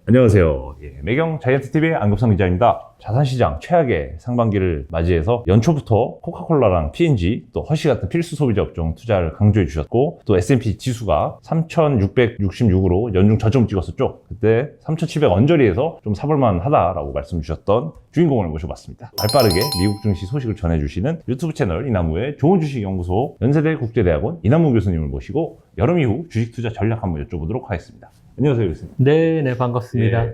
안녕하세요. 매경 자이언트TV의 안국성 기자입니다. 자산시장 최악의 상반기를 맞이해서 연초부터 코카콜라랑 P&G, 또 허쉬 같은 필수 소비자 업종 투자를 강조해 주셨고, 또 S&P 지수가 3,666으로 연중 저점 찍었었죠. 그때 3,700 언저리에서 좀 사볼만 하다라고 말씀 주셨던 주인공을 모셔봤습니다. 발빠르게 미국 증시 소식을 전해주시는 유튜브 채널 이나무의 좋은 주식 연구소 연세대 국제대학원 이나무 교수님을 모시고 여름 이후 주식 투자 전략 한번 여쭤보도록 하겠습니다. 안녕하세요, 교수님. 네, 반갑습니다.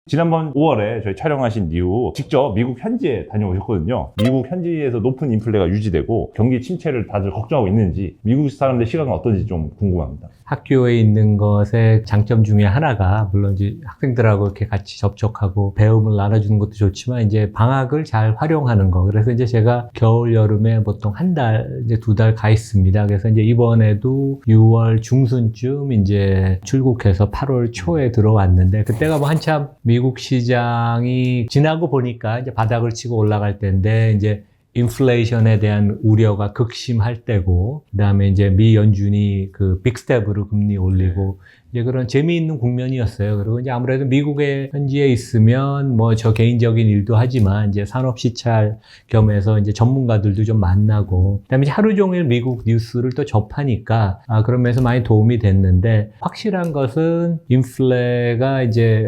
지난번 5월에 저희 촬영하신 이후 직접 미국 현지에 다녀오셨거든요. 미국 현지에서 높은 인플레가 유지되고 경기 침체를 다들 걱정하고 있는지 미국 사람들 시각은 어떤지 좀 궁금합니다. 학교에 있는 것의 장점 중에 하나가 물론 이제 학생들하고 이렇게 같이 접촉하고 배움을 나눠주는 것도 좋지만 이제 방학을 잘 활용하는 거. 그래서 이제 제가 겨울 여름에 보통 한 달, 이제 2달 가 있습니다. 그래서 이제 이번에도 6월 중순쯤 이제 출국해서 8월 초에 들어왔는데 그때가 뭐 한참 미국 시장이 지나고 보니까 이제 바닥을 치고 올라갈 때인데 이제 인플레이션에 대한 우려가 극심할 때고, 그 다음에 이제 미 연준이 그 빅스텝으로 금리 올리고, 이제 그런 재미있는 국면이었어요. 그리고 이제 아무래도 미국에 현지에 있으면 뭐 저 개인적인 일도 하지만 이제 산업 시찰 겸해서 이제 전문가들도 좀 만나고, 그다음에 이제 하루 종일 미국 뉴스를 또 접하니까 그런 면에서 많이 도움이 됐는데, 확실한 것은 인플레가 이제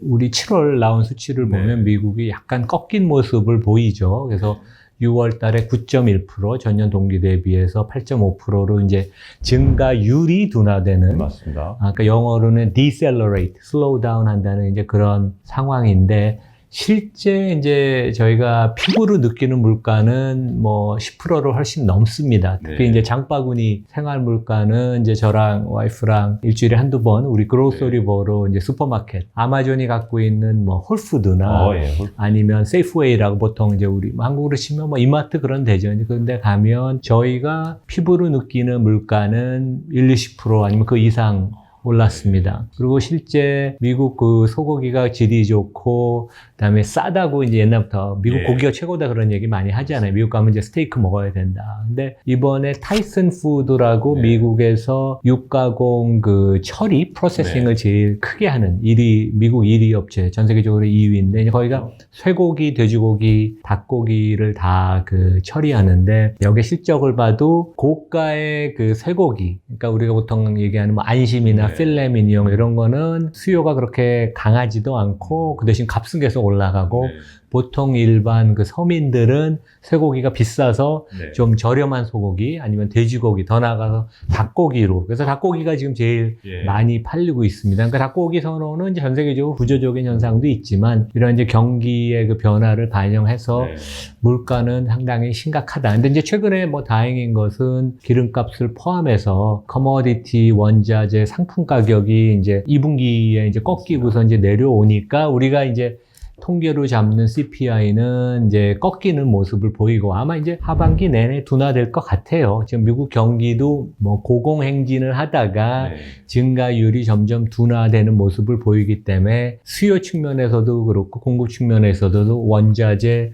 우리 7월 나온 수치를 보면 미국이 약간 꺾인 모습을 보이죠. 그래서 6월 달에 9.1%, 전년 동기 대비해서 8.5%로 이제 증가율이 둔화되는. 맞습니다. 그러니까 영어로는 decelerate, slow down 한다는 이제 그런 상황인데, 실제 이제 저희가 피부로 느끼는 물가는 뭐 10%를 훨씬 넘습니다. 특히 이제 장바구니 생활 물가는 이제 저랑 와이프랑 일주일에 한두 번 우리 그로서리 보러 이제 슈퍼마켓, 아마존이 갖고 있는 뭐 홀푸드나 아니면 세이프웨이라고 보통 이제 우리 한국으로 치면 뭐 이마트 그런 데죠. 그런데 가면 저희가 피부로 느끼는 물가는 20% 아니면 그 이상 올랐습니다. 그리고 실제 미국 그 소고기가 질이 좋고, 그다음에 싸다고 이제 옛날부터 미국 고기가 최고다 그런 얘기 많이 하잖아요. 미국 가면 이제 스테이크 먹어야 된다. 근데 이번에 타이슨 푸드라고 미국에서 육가공 그 처리 프로세싱을 제일 크게 하는 미국 1위 업체, 전 세계적으로 2위인데 거기가 쇠고기, 돼지고기, 닭고기를 다 그 처리하는데 여기 실적을 봐도 고가의 그 쇠고기, 그러니까 우리가 보통 얘기하는 뭐 안심이나 필레 미니용 이런 거는 수요가 그렇게 강하지도 않고 그 대신 값은 계속 올라가고 보통 일반 그 서민들은 쇠고기가 비싸서 좀 저렴한 소고기 아니면 돼지고기 더 나아가서 닭고기로, 그래서 닭고기가 지금 제일 많이 팔리고 있습니다. 그러니까 닭고기 선호는 이제 전 세계적으로 구조적인 현상도 있지만 이런 이제 경기의 그 변화를 반영해서 물가는 상당히 심각하다. 근데 이제 최근에 뭐 다행인 것은 기름값을 포함해서 커머디티 원자재 상품 가격이 이제 2분기에 이제 꺾이고서 이제 내려오니까 우리가 이제 통계로 잡는 CPI는 이제 꺾이는 모습을 보이고 아마 이제 하반기 내내 둔화될 것 같아요. 지금 미국 경기도 뭐 고공행진을 하다가 증가율이 점점 둔화되는 모습을 보이기 때문에 수요 측면에서도 그렇고 공급 측면에서도 원자재,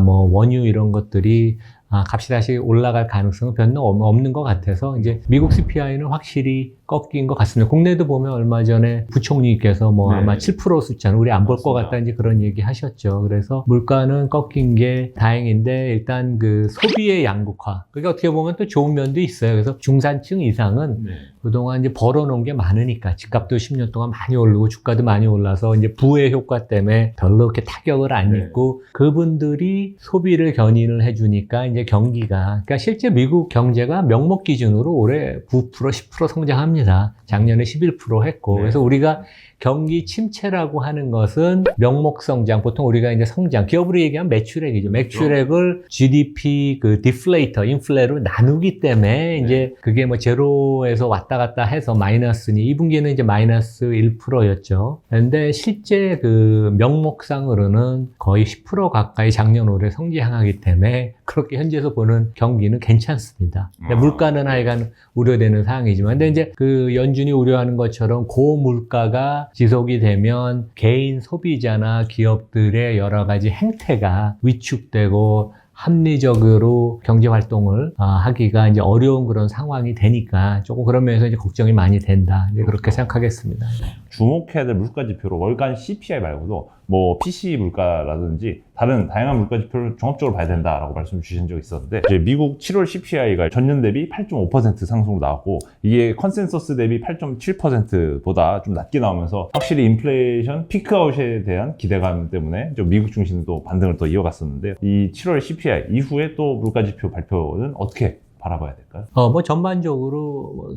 뭐 원유 이런 것들이 값이 다시 올라갈 가능성은 별로 없는 것 같아서 이제 미국 CPI는 확실히 꺾인 것 같습니다. 국내도 보면 얼마 전에 부총리께서 뭐 아마 7% 숫자는 우리 안 볼 것 같다 이제 그런 얘기 하셨죠. 그래서 물가는 꺾인 게 다행인데 일단 그 소비의 양극화. 그러니까 어떻게 보면 또 좋은 면도 있어요. 그래서 중산층 이상은 그동안 이제 벌어놓은 게 많으니까 집값도 10년 동안 많이 오르고 주가도 많이 올라서 이제 부의 효과 때문에 별로 그렇게 타격을 안 입고 그분들이 소비를 견인을 해주니까 이제 경기가, 그러니까 실제 미국 경제가 명목 기준으로 올해 9%, 10% 성장합니다. 작년에 11% 했고, 그래서 우리가 경기 침체라고 하는 것은 명목 성장, 보통 우리가 이제 성장, 기업으로 얘기하면 매출액이죠. 매출액을 GDP 그 디플레이터, 인플레로 나누기 때문에 이제 그게 뭐 제로에서 왔다 갔다 해서 마이너스니 2분기는 이제 마이너스 1%였죠. 그런데 실제 그 명목상으로는 거의 10% 가까이 작년 올해 성장하기 때문에 그렇게 현지에서 보는 경기는 괜찮습니다. 물가는 하여간 우려되는 사항이지만, 근데 이제 그 연준이 우려하는 것처럼 고물가가 지속이 되면 개인 소비자나 기업들의 여러 가지 행태가 위축되고 합리적으로 경제 활동을 하기가 이제 어려운 그런 상황이 되니까 조금 그런 면에서 이제 걱정이 많이 된다. 이제 그렇게 생각하겠습니다. 주목해야 될 물가 지표로 월간 CPI 말고도 뭐 PC 물가라든지 다른 다양한 물가 지표를 종합적으로 봐야 된다라고 말씀 주신 적이 있었는데, 이제 미국 7월 CPI가 전년 대비 8.5% 상승으로 나왔고, 이게 컨센서스 대비 8.7%보다 좀 낮게 나오면서 확실히 인플레이션 피크아웃에 대한 기대감 때문에 좀 미국 중심도 반등을 또 이어갔었는데, 이 7월 CPI 이후에 또 물가 지표 발표는 어떻게 바라봐야 될까요? 뭐 전반적으로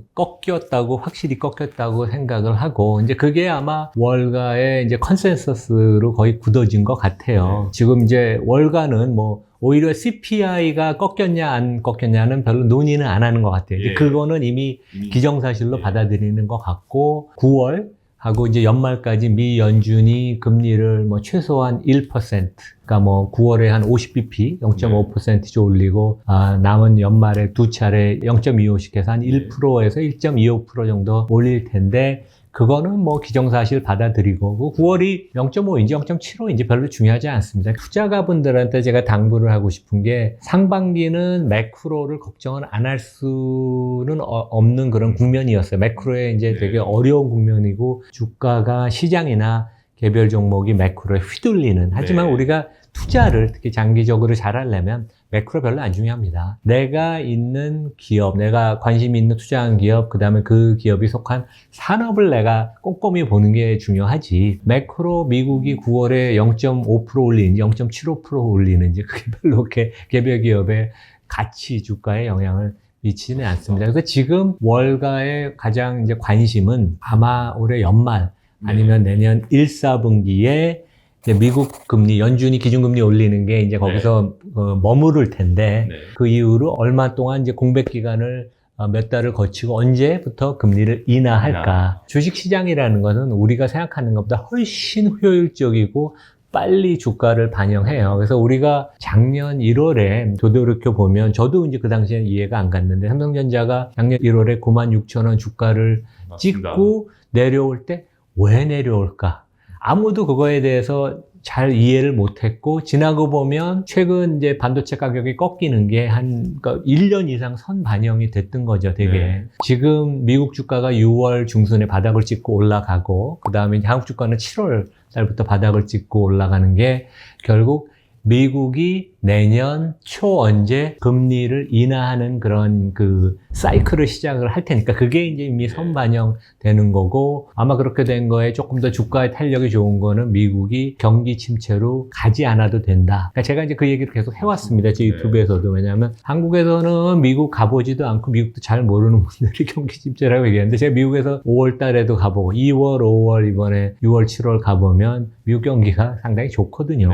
확실히 꺾였다고 생각을 하고, 이제 그게 아마 월가의 이제 컨센서스로 거의 굳어진 것 같아요. 지금 이제 월가는 뭐 오히려 CPI가 꺾였냐 안 꺾였냐는 별로 논의는 안 하는 것 같아요. 이제 그거는 이미 기정사실로 받아들이는 것 같고, 9월 하고 이제 연말까지 미 연준이 금리를 뭐 최소한 1%, 그러니까 뭐 9월에 한 50bp, 0.5% 올리고, 남은 연말에 두 차례 0.25씩 해서 한 1%에서 1.25% 정도 올릴 텐데, 그거는 뭐 기정사실 받아들이고, 9월이 0.5인지 0.75인지 별로 중요하지 않습니다. 투자가분들한테 제가 당부를 하고 싶은 게, 상반기는 매크로를 걱정을 안 할 수는 없는 그런 국면이었어요. 매크로에 이제 되게 어려운 국면이고, 주가가 시장이나 개별 종목이 매크로에 휘둘리는, 하지만 우리가 투자를 특히 장기적으로 잘하려면 매크로 별로 안 중요합니다. 내가 있는 기업, 내가 관심 있는 투자한 기업, 그 다음에 그 기업이 속한 산업을 내가 꼼꼼히 보는 게 중요하지, 매크로 미국이 9월에 0.5% 올리는지 0.75% 올리는지 그게 별로 개별 기업의 가치 주가에 영향을 미치지는 않습니다. 그래서 지금 월가의 가장 이제 관심은 아마 올해 연말 아니면 내년 1, 4분기에 이제 미국 금리, 연준이 기준금리 올리는 게 이제 거기서 머무를 텐데, 그 이후로 얼마 동안 이제 공백 기간을 몇 달을 거치고 언제부터 금리를 인하할까. 주식시장이라는 것은 우리가 생각하는 것보다 훨씬 효율적이고 빨리 주가를 반영해요. 그래서 우리가 작년 1월에 되돌이켜 보면, 저도 이제 그 당시에는 이해가 안 갔는데, 삼성전자가 작년 1월에 96,000원 주가를 찍고 내려올 때 왜 내려올까? 아무도 그거에 대해서 잘 이해를 못했고, 지나고 보면 최근 이제 반도체 가격이 꺾이는 게 그러니까 1년 이상 선 반영이 됐던 거죠, 되게. 지금 미국 주가가 6월 중순에 바닥을 찍고 올라가고, 그 다음에 한국 주가는 7월 달부터 바닥을 찍고 올라가는 게, 결국 미국이 내년 초 언제 금리를 인하하는 그런 그 사이클을 시작을 할 테니까, 그게 이제 이미 선반영 되는 거고, 아마 그렇게 된 거에 조금 더 주가의 탄력이 좋은 거는 미국이 경기 침체로 가지 않아도 된다. 그러니까 제가 이제 그 얘기를 계속 해왔습니다. 제 유튜브에서도. 왜냐하면 한국에서는 미국 가보지도 않고 미국도 잘 모르는 분들이 경기 침체라고 얘기하는데, 제가 미국에서 5월 달에도 가보고 2월, 5월, 이번에 6월, 7월 가보면 미국 경기가 상당히 좋거든요.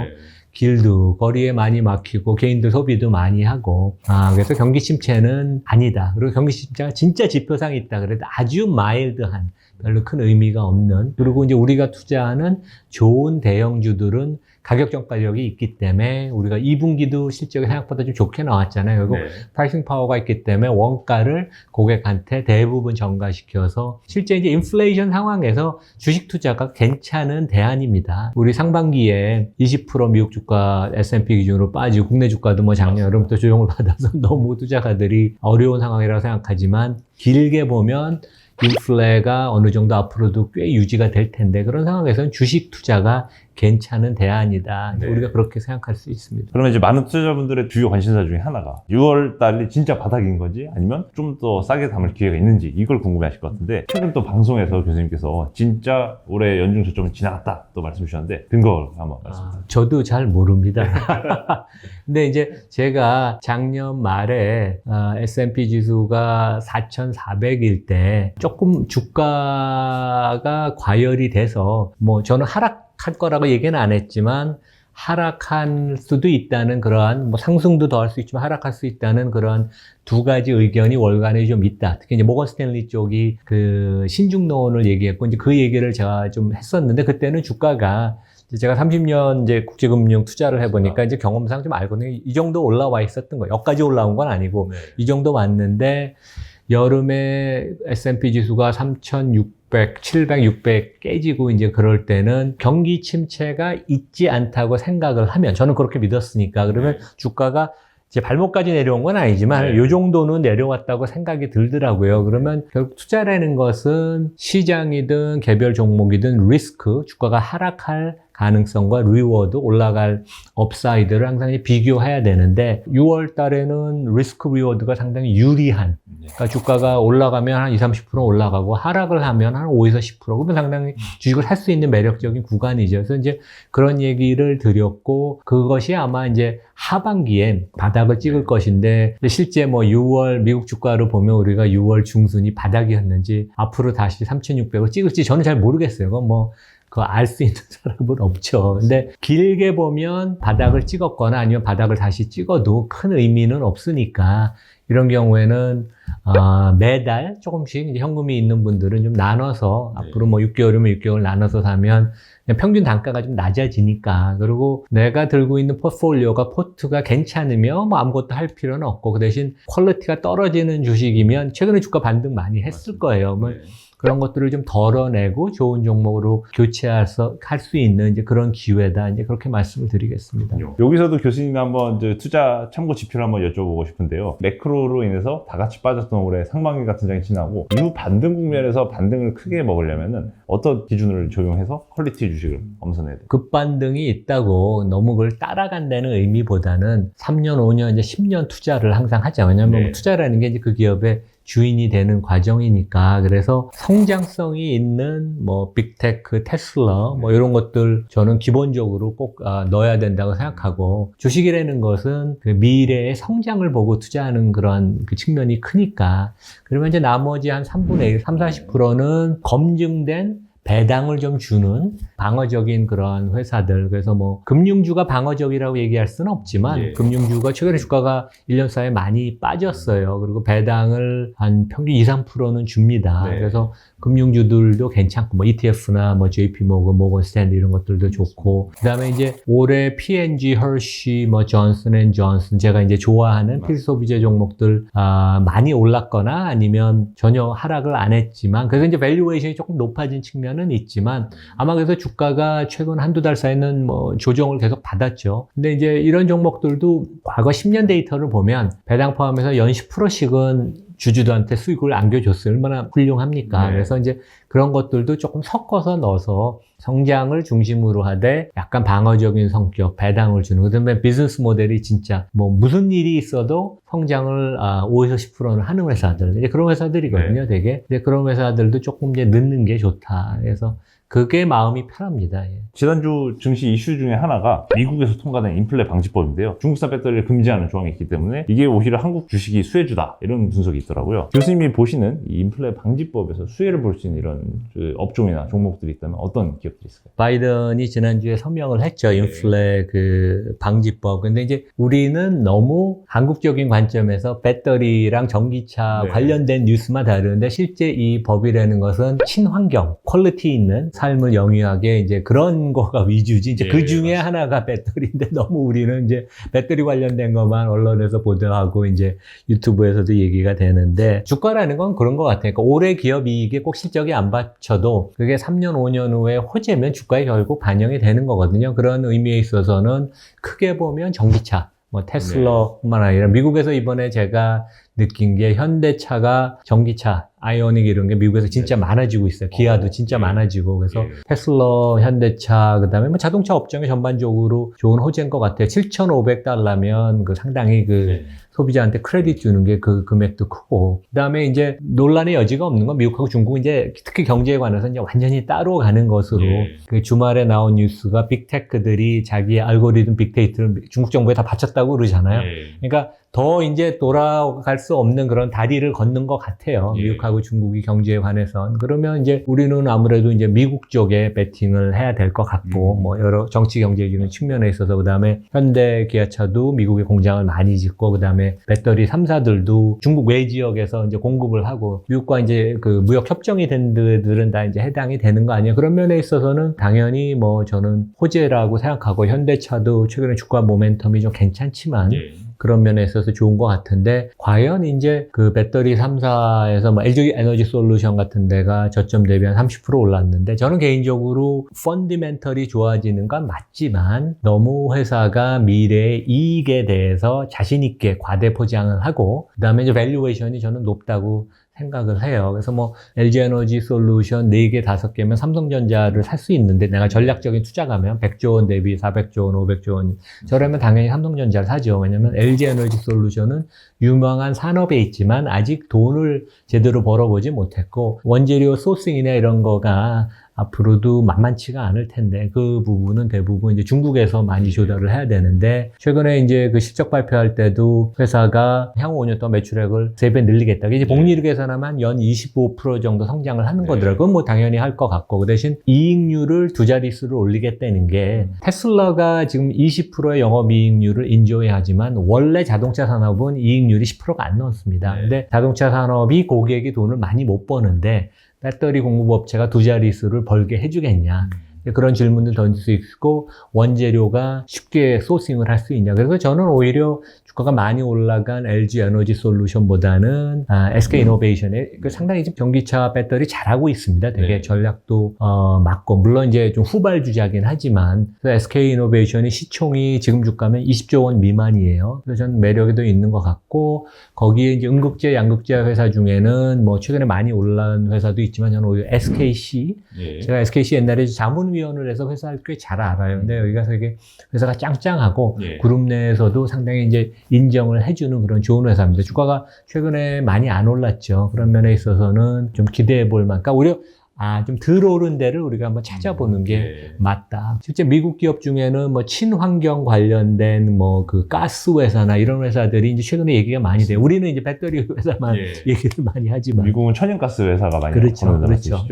길도 거리에 많이 막히고 개인들 소비도 많이 하고, 그래서 경기 침체는 아니다. 그리고 경기 침체가 진짜 지표상이 있다 그래도 아주 마일드한, 별로 큰 의미가 없는, 그리고 이제 우리가 투자하는 좋은 대형주들은 가격 전가력이 있기 때문에, 우리가 2분기도 실적이 생각보다 좀 좋게 나왔잖아요. 그리고 프라이싱 파워가 있기 때문에 원가를 고객한테 대부분 전가시켜서, 실제 이제 인플레이션 상황에서 주식 투자가 괜찮은 대안입니다. 우리 상반기에 20% 미국 주가 S&P 기준으로 빠지고, 국내 주가도 뭐 작년 여름부터 조정을 받아서 너무 투자가들이 어려운 상황이라고 생각하지만, 길게 보면 인플레가 어느 정도 앞으로도 꽤 유지가 될 텐데, 그런 상황에서는 주식 투자가 괜찮은 대안이다. 우리가 그렇게 생각할 수 있습니다. 그러면 이제 많은 투자자분들의 주요 관심사 중에 하나가 6월 달이 진짜 바닥인 건지, 아니면 좀 더 싸게 담을 기회가 있는지, 이걸 궁금해 하실 것 같은데, 최근 또 방송에서 교수님께서 진짜 올해 연중 저점은 지나갔다 또 말씀 주셨는데, 근거를 한번 말씀 주세요. 저도 잘 모릅니다. 근데 이제 제가 작년 말에 S&P 지수가 4,400일 때 조금 주가가 과열이 돼서, 뭐 저는 하락할 거라고 얘기는 안 했지만, 하락할 수도 있다는 그러한, 뭐 상승도 더 할 수 있지만 하락할 수 있다는 그런 두 가지 의견이 월간에 좀 있다. 특히 이제 모건 스탠리 쪽이 그 신중론을 얘기했고, 이제 그 얘기를 제가 좀 했었는데, 그때는 주가가, 제가 30년 이제 국제금융 투자를 해보니까 이제 경험상 좀 알거든요. 이 정도 올라와 있었던 거예요. 여기까지 올라온 건 아니고 이 정도 왔는데, 여름에 S&P 지수가 3,600 600, 700, 600 깨지고 이제 그럴 때는 경기 침체가 있지 않다고 생각을 하면 저는 그렇게 믿었으니까 그러면 주가가 제 발목까지 내려온 건 아니지만 요 정도는 내려왔다고 생각이 들더라고요. 그러면 결국 투자라는 것은 시장이든 개별 종목이든 리스크, 주가가 하락할 가능성과 리워드, 올라갈 업사이드를 항상 비교해야 되는데 6월 달에는 리스크 리워드가 상당히 유리한, 그러니까 주가가 올라가면 한 20, 30% 올라가고 하락을 하면 한 5에서 10%, 그러면 상당히 주식을 살 수 있는 매력적인 구간이죠. 그래서 이제 그런 얘기를 드렸고 그것이 아마 이제 하반기엔 바닥을 찍을 것인데 실제 뭐 6월 미국 주가를 보면 우리가 6월 중순이 바닥이었는지 앞으로 다시 3,600을 찍을지 저는 잘 모르겠어요. 그건 뭐 그거 알 수 있는 사람은 없죠. 근데 길게 보면 바닥을 찍었거나 아니면 바닥을 다시 찍어도 큰 의미는 없으니까 이런 경우에는 매달 조금씩 이제 현금이 있는 분들은 좀 나눠서 앞으로 뭐 6개월이면 6개월 나눠서 사면 평균 단가가 좀 낮아지니까. 그리고 내가 들고 있는 포트폴리오가 포트가 괜찮으면 뭐 아무것도 할 필요는 없고 그 대신 퀄리티가 떨어지는 주식이면 최근에 주가 반등 많이 했을 거예요. 뭐 그런 것들을 좀 덜어내고 좋은 종목으로 교체할 수 있는 이제 그런 기회다. 이제 그렇게 말씀을 드리겠습니다. 여기서도 교수님 한번 이제 투자 참고 지표를 한번 여쭤보고 싶은데요. 매크로로 인해서 다 같이 빠졌던 올해 상반기 같은 장이 지나고 이후 반등 국면에서 반등을 크게 먹으려면은 어떤 기준을 적용해서 퀄리티 주식을 엄선해야 돼요? 급반등이 있다고 너무 그걸 따라간다는 의미보다는 3년, 5년, 이제 10년 투자를 항상 하죠. 왜냐하면 투자라는 게 이제 그 기업의 주인이 되는 과정이니까. 그래서 성장성이 있는 뭐 빅테크, 테슬라 뭐 이런 것들 저는 기본적으로 꼭 넣어야 된다고 생각하고 주식이라는 것은 그 미래의 성장을 보고 투자하는 그런 그 측면이 크니까 그러면 이제 나머지 한 3분의 1, 30, 40%는 검증된 배당을 좀 주는 방어적인 그런 회사들. 그래서 뭐 금융주가 방어적이라고 얘기할 수는 없지만 금융주가 최근에 주가가 1년 사이에 많이 빠졌어요. 그리고 배당을 한 평균 2, 3%는 줍니다. 그래서 금융주들도 괜찮고 뭐 ETF나 뭐 JP모건, 모건 스탠리 이런 것들도 좋고 그다음에 이제 올해 P&G, 허쉬, 뭐 존슨앤존슨 제가 이제 좋아하는 필수소비재 종목들 많이 올랐거나 아니면 전혀 하락을 안 했지만 그래서 이제 밸류에이션이 조금 높아진 측면은 있지만 아마 그래서 주가가 최근 한두 달 사이는 뭐 조정을 계속 받았죠. 근데 이제 이런 종목들도 과거 10년 데이터를 보면 배당 포함해서 연 10%씩은 주주들한테 수익을 안겨줬어요. 얼마나 훌륭합니까? 그래서 이제 그런 것들도 조금 섞어서 넣어서 성장을 중심으로 하되 약간 방어적인 성격, 배당을 주는. 그다음에 비즈니스 모델이 진짜 뭐 무슨 일이 있어도 성장을 5에서 10%는 하는 회사들. 이제 그런 회사들이거든요, 되게. 근데 그런 회사들도 조금 이제 넣는 게 좋다. 그래서 그게 마음이 편합니다. 지난주 증시 이슈 중에 하나가 미국에서 통과된 인플레 방지법인데요. 중국산 배터리를 금지하는 조항이 있기 때문에 이게 오히려 한국 주식이 수혜주다 이런 분석이 있더라고요. 교수님이 보시는 이 인플레 방지법에서 수혜를 볼 수 있는 이런 업종이나 종목들이 있다면 어떤 기업들이 있을까요? 바이든이 지난주에 서명을 했죠. 인플레 그 방지법. 근데 이제 우리는 너무 한국적인 관점에서 배터리랑 전기차 관련된 뉴스만 다루는데 실제 이 법이라는 것은 친환경, 퀄리티 있는 삶을 영위하게 이제 그런 거가 위주지. 이제 그 중에 하나가 배터리인데 너무 우리는 이제 배터리 관련된 것만 언론에서 보도하고 이제 유튜브에서도 얘기가 되는데 주가라는 건 그런 것 같아요. 그러니까 올해 기업 이익에 꼭 실적이 안 받쳐도 그게 3년, 5년 후에 호재면 주가에 결국 반영이 되는 거거든요. 그런 의미에 있어서는 크게 보면 전기차, 뭐 테슬라뿐만 아니라 미국에서 이번에 제가 느낀 게 현대차가 전기차, 아이오닉 이런 게 미국에서 진짜 많아지고 있어요. 기아도 진짜 많아지고. 그래서 테슬라, 현대차, 그 다음에 뭐 자동차 업종에 전반적으로 좋은 호재인 것 같아요. 7,500달러면 그 상당히 그 소비자한테 크레딧 주는 게 그 금액도 크고. 그 다음에 이제 논란의 여지가 없는 건 미국하고 중국은 이제 특히 경제에 관해서 이제 완전히 따로 가는 것으로 그 주말에 나온 뉴스가 빅테크들이 자기 알고리즘 빅데이터를 중국 정부에 다 바쳤다고 그러잖아요. 그러니까 더 이제 돌아갈 수 없는 그런 다리를 걷는 것 같아요. 미국하고 중국이 경제에 관해선. 그러면 이제 우리는 아무래도 이제 미국 쪽에 베팅을 해야 될 것 같고, 뭐 여러 정치 경제적인 측면에 있어서 그 다음에 현대 기아차도 미국에 공장을 많이 짓고, 그 다음에 배터리 3사들도 중국 외 지역에서 이제 공급을 하고, 미국과 이제 그 무역 협정이 된 데들은 다 이제 해당이 되는 거 아니에요. 그런 면에 있어서는 당연히 뭐 저는 호재라고 생각하고, 현대차도 최근에 주가 모멘텀이 좀 괜찮지만, 그런 면에 있어서 좋은 것 같은데 과연 이제 그 배터리 3사에서 뭐 LG 에너지 솔루션 같은 데가 저점 대비 한 30% 올랐는데 저는 개인적으로 펀디멘털이 좋아지는 건 맞지만 너무 회사가 미래의 이익에 대해서 자신 있게 과대 포장을 하고 그다음에 이제 밸류에이션이 저는 높다고 생각을 해요. 그래서 뭐 LG 에너지 솔루션 4개, 5개면 삼성전자를 살 수 있는데 내가 전략적인 투자가면 100조 원 대비 400조 원, 500조 원 저러면 당연히 삼성전자를 사죠. 왜냐면 LG 에너지 솔루션은 유명한 산업에 있지만 아직 돈을 제대로 벌어보지 못했고 원재료 소싱이나 이런 거가 앞으로도 만만치가 않을 텐데 그 부분은 대부분 이제 중국에서 많이 조달을 해야 되는데 최근에 이제 그 실적 발표할 때도 회사가 향후 5년 동안 매출액을 3배 늘리겠다. 이제 복리를 계산하면 연 25% 정도 성장을 하는 거더라고요. 그건 뭐 당연히 할 것 같고 그 대신 이익률을 2자릿수를 올리겠다는 게 테슬라가 지금 20%의 영업이익률을 인조해하지만 원래 자동차 산업은 이익률이 10%가 안 넘습니다. 근데 자동차 산업이 고객이 돈을 많이 못 버는데 배터리 공급업체가 2자릿수를 벌게 해주겠냐. 그런 질문을 던질 수 있고 원재료가 쉽게 소싱을 할 수 있냐. 그래서 저는 오히려 주가가 많이 올라간 LG 에너지 솔루션보다는 SK 이노베이션에 상당히 지금 전기차 배터리 잘하고 있습니다. 되게 전략도 맞고 물론 이제 좀 후발주자긴 하지만 SK 이노베이션이 시총이 지금 주가면 20조 원 미만이에요. 그래서 저는 매력도 있는 것 같고 거기에 이제 음극재, 양극재 회사 중에는 뭐 최근에 많이 올라온 회사도 있지만 저는 오히려 SKC 제가 SKC 옛날에 자문위원을 해서 회사를 꽤 잘 알아요. 근데 여기 가서 이게 회사가 짱짱하고 그룹 내에서도 상당히 이제 인정을 해주는 그런 좋은 회사입니다. 주가가 최근에 많이 안 올랐죠. 그런 면에 있어서는 좀 기대해 볼 만큼. 그러니까 오히려 좀 덜 오른 데를 우리가 한번 찾아보는 게 맞다. 실제 미국 기업 중에는 뭐 친환경 관련된 뭐 그 가스 회사나 이런 회사들이 이제 최근에 얘기가 많이 돼요. 우리는 이제 배터리 회사만 얘기를 많이 하지만. 미국은 천연가스 회사가 많이 그렇죠. 그렇죠.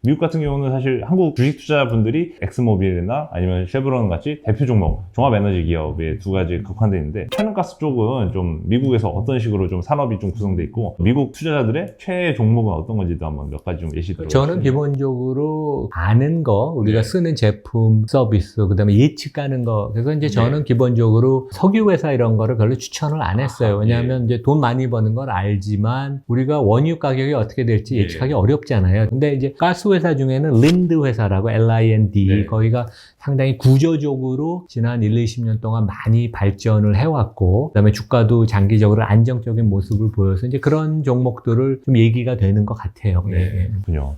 미국 같은 경우는 사실 한국 주식 투자분들이 엑스모빌이나 아니면 쉐브론 같이 대표 종목, 종합에너지 기업의 2가지 극화되어 있는데 천연가스 쪽은 좀 미국에서 어떤 식으로 좀 산업이 좀 구성돼 있고 미국 투자자들의 최애 종목은 어떤 건지도 한번 몇 가지 좀 예시 들어보시죠. 저는 기본적으로 아는 거, 우리가 쓰는 제품, 서비스, 그 다음에 예측하는 거. 그래서 이제 저는 기본적으로 석유회사 이런 거를 별로 추천을 안 했어요. 왜냐하면 이제 돈 많이 버는 걸 알지만 우리가 원유 가격이 어떻게 될지 예측하기 어렵잖아요. 근데 이제 가스회사 중에는 린드 회사라고 LIND, 거기가 상당히 구조적으로 지난 1, 20년 동안 많이 발전을 해왔고, 그 다음에 주가도 장기적으로 안정적인 모습을 보여서 이제 그런 종목들을 좀 얘기가 되는 것 같아요. 그렇군요.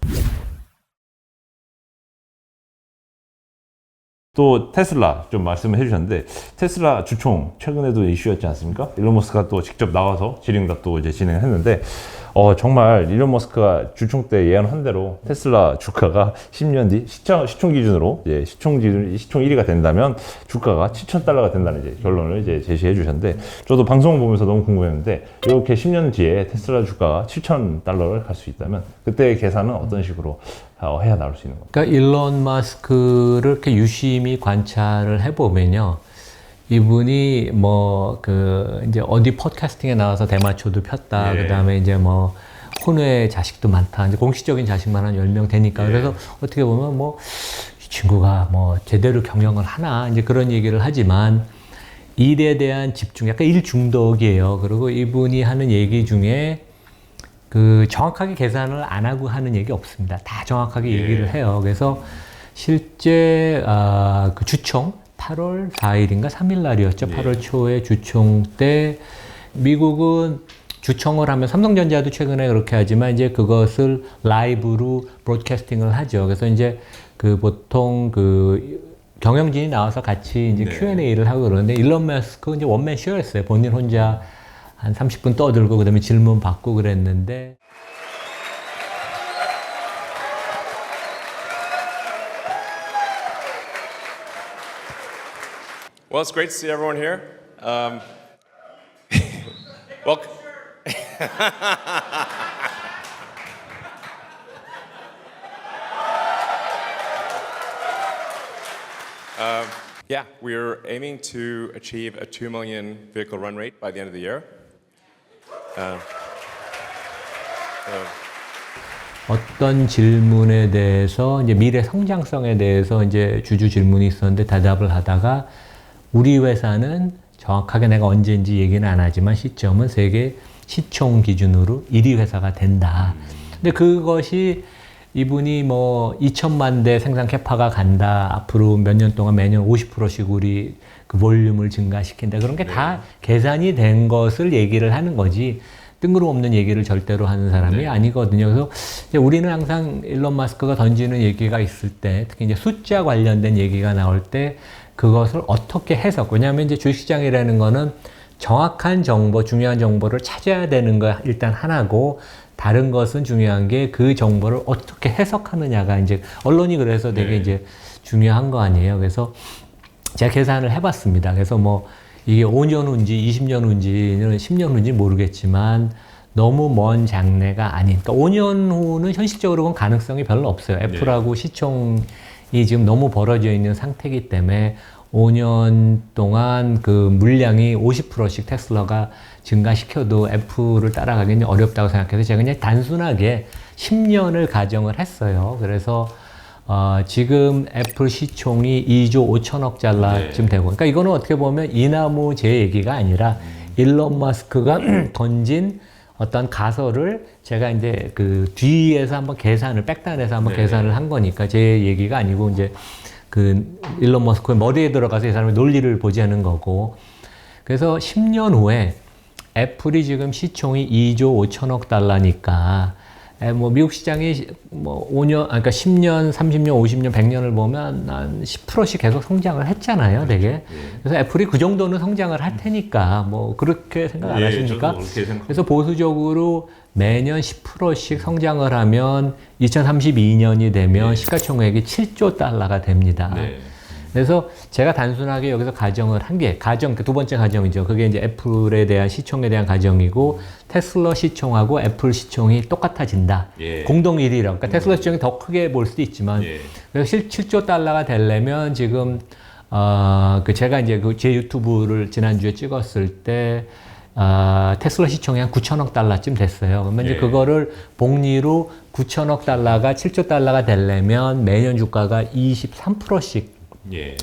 또 테슬라 좀 말씀을 해주셨는데 테슬라 주총 최근에도 이슈였지 않습니까? 일론 머스크가 또 직접 나와서 질의응답도 이제 진행했는데 정말 일론 머스크가 주총 때 예언한 대로 테슬라 주가가 10년 뒤 시총 기준으로 이제 시총 1위가 된다면 주가가 $7,000가 된다는 이제 결론을 이제 제시해 주셨는데 저도 방송 보면서 너무 궁금했는데 이렇게 10년 뒤에 테슬라 주가가 $7,000를 갈 수 있다면 그때의 계산은 어떤 식으로 해야 나올 수 있는 겁니까? 그러니까 일론 머스크를 이렇게 유심히 관찰을 해보면요. 이분이 이제 어디 팟캐스팅에 나와서 대마초도 폈다. 그 다음에 이제 혼외 자식도 많다. 이제 공식적인 자식만 한 10명 되니까. 그래서 어떻게 보면 이 친구가 제대로 경영을 하나. 이제 그런 얘기를 하지만 일에 대한 집중, 약간 일 중독이에요. 그리고 이분이 하는 얘기 중에 정확하게 계산을 안 하고 하는 얘기 없습니다. 다 정확하게 얘기를 해요. 그래서 실제 그 주총 8월 4일인가 3일 날이었죠. 8월 초에 주총 때 미국은 주총을 하면 삼성전자도 최근에 그렇게 하지만 이제 그것을 라이브로 브로드캐스팅을 하죠. 그래서 이제 보통 경영진이 나와서 같이 이제 Q&A를 하고 그러는데 일론 머스크 이제 원맨 쇼였어요. 본인 혼자 한 30분 떠들고 그다음에 질문 받고 그랬는데 Well, it's great to see everyone here. Welcome. Yeah, we're aiming to achieve a 2 million vehicle run rate by the end of the year. 어떤 질문에 대해서 이제 미래 성장성에 대해서 이제 주주 질문이 있었는데 대답을 하다가 우리 회사는 정확하게 내가 언제인지 얘기는 안 하지만 시점은 세계 시총 기준으로 1위 회사가 된다. 근데 그것이 이분이 뭐 2천만 대 생산 캐파가 간다. 앞으로 몇 년 동안 매년 50%씩 우리 그 볼륨을 증가시킨다. 그런 게 다 계산이 된 것을 얘기를 하는 거지. 뜬구름없는 얘기를 절대로 하는 사람이 아니거든요. 그래서 이제 우리는 항상 일론 마스크가 던지는 얘기가 있을 때, 특히 이제 숫자 관련된 얘기가 나올 때 그것을 어떻게 해석, 왜냐하면 이제 주식시장이라는 거는 정확한 정보, 중요한 정보를 찾아야 되는 거 일단 하나고, 다른 것은 중요한 게 그 정보를 어떻게 해석하느냐가 이제 언론이 그래서 되게 이제 중요한 거 아니에요. 그래서 제가 계산을 해봤습니다. 그래서 뭐 이게 5년 후인지 20년 후인지는 10년 후인지 모르겠지만 너무 먼 장래가 아닌, 그러니까 5년 후는 현실적으로 는 가능성이 별로 없어요. 애플하고 시총이 지금 너무 벌어져 있는 상태이기 때문에 5년 동안 그 물량이 50%씩 테슬라가 증가시켜도 애플을 따라가기는 어렵다고 생각해서 제가 그냥 단순하게 10년을 가정을 했어요. 그래서 지금 애플 시총이 2조 5천억 달러쯤 되고, 그러니까 이거는 어떻게 보면 이나무 제 얘기가 아니라 일론 마스크가 던진 어떤 가설을 제가 이제 그 뒤에서 한번 계산을, 백단에서 한번 계산을 한 거니까 제 얘기가 아니고 이제 그 일론 머스크의 머리에 들어가서 이 사람의 논리를 보자는 거고. 그래서 10년 후에 애플이 지금 시총이 2조 5천억 달러니까 뭐 미국 시장이 뭐 5년, 그러니까 10년, 30년, 50년, 100년을 보면 한 10%씩 계속 성장을 했잖아요, 되게. 그래서 애플이 그 정도는 성장을 할 테니까 뭐 그렇게 생각 안 하십니까? 그래서 보수적으로 매년 10%씩 성장을 하면 2032년이 되면 시가총액이 7조 달러가 됩니다. 그래서 제가 단순하게 여기서 가정을 한 게, 그 두 번째 가정이죠. 그게 이제 애플에 대한 시총에 대한 가정이고, 테슬라 시총하고 애플 시총이 똑같아진다. 공동 1위라고. 그러니까 테슬라 시총이 더 크게 볼 수도 있지만, 그래서 7조 달러가 되려면 지금, 제가 이제 제 유튜브를 지난주에 찍었을 때, 테슬라 시총이 한 9천억 달러쯤 됐어요. 그러면 이제 그거를 복리로 9천억 달러가 7조 달러가 되려면 매년 주가가 23%씩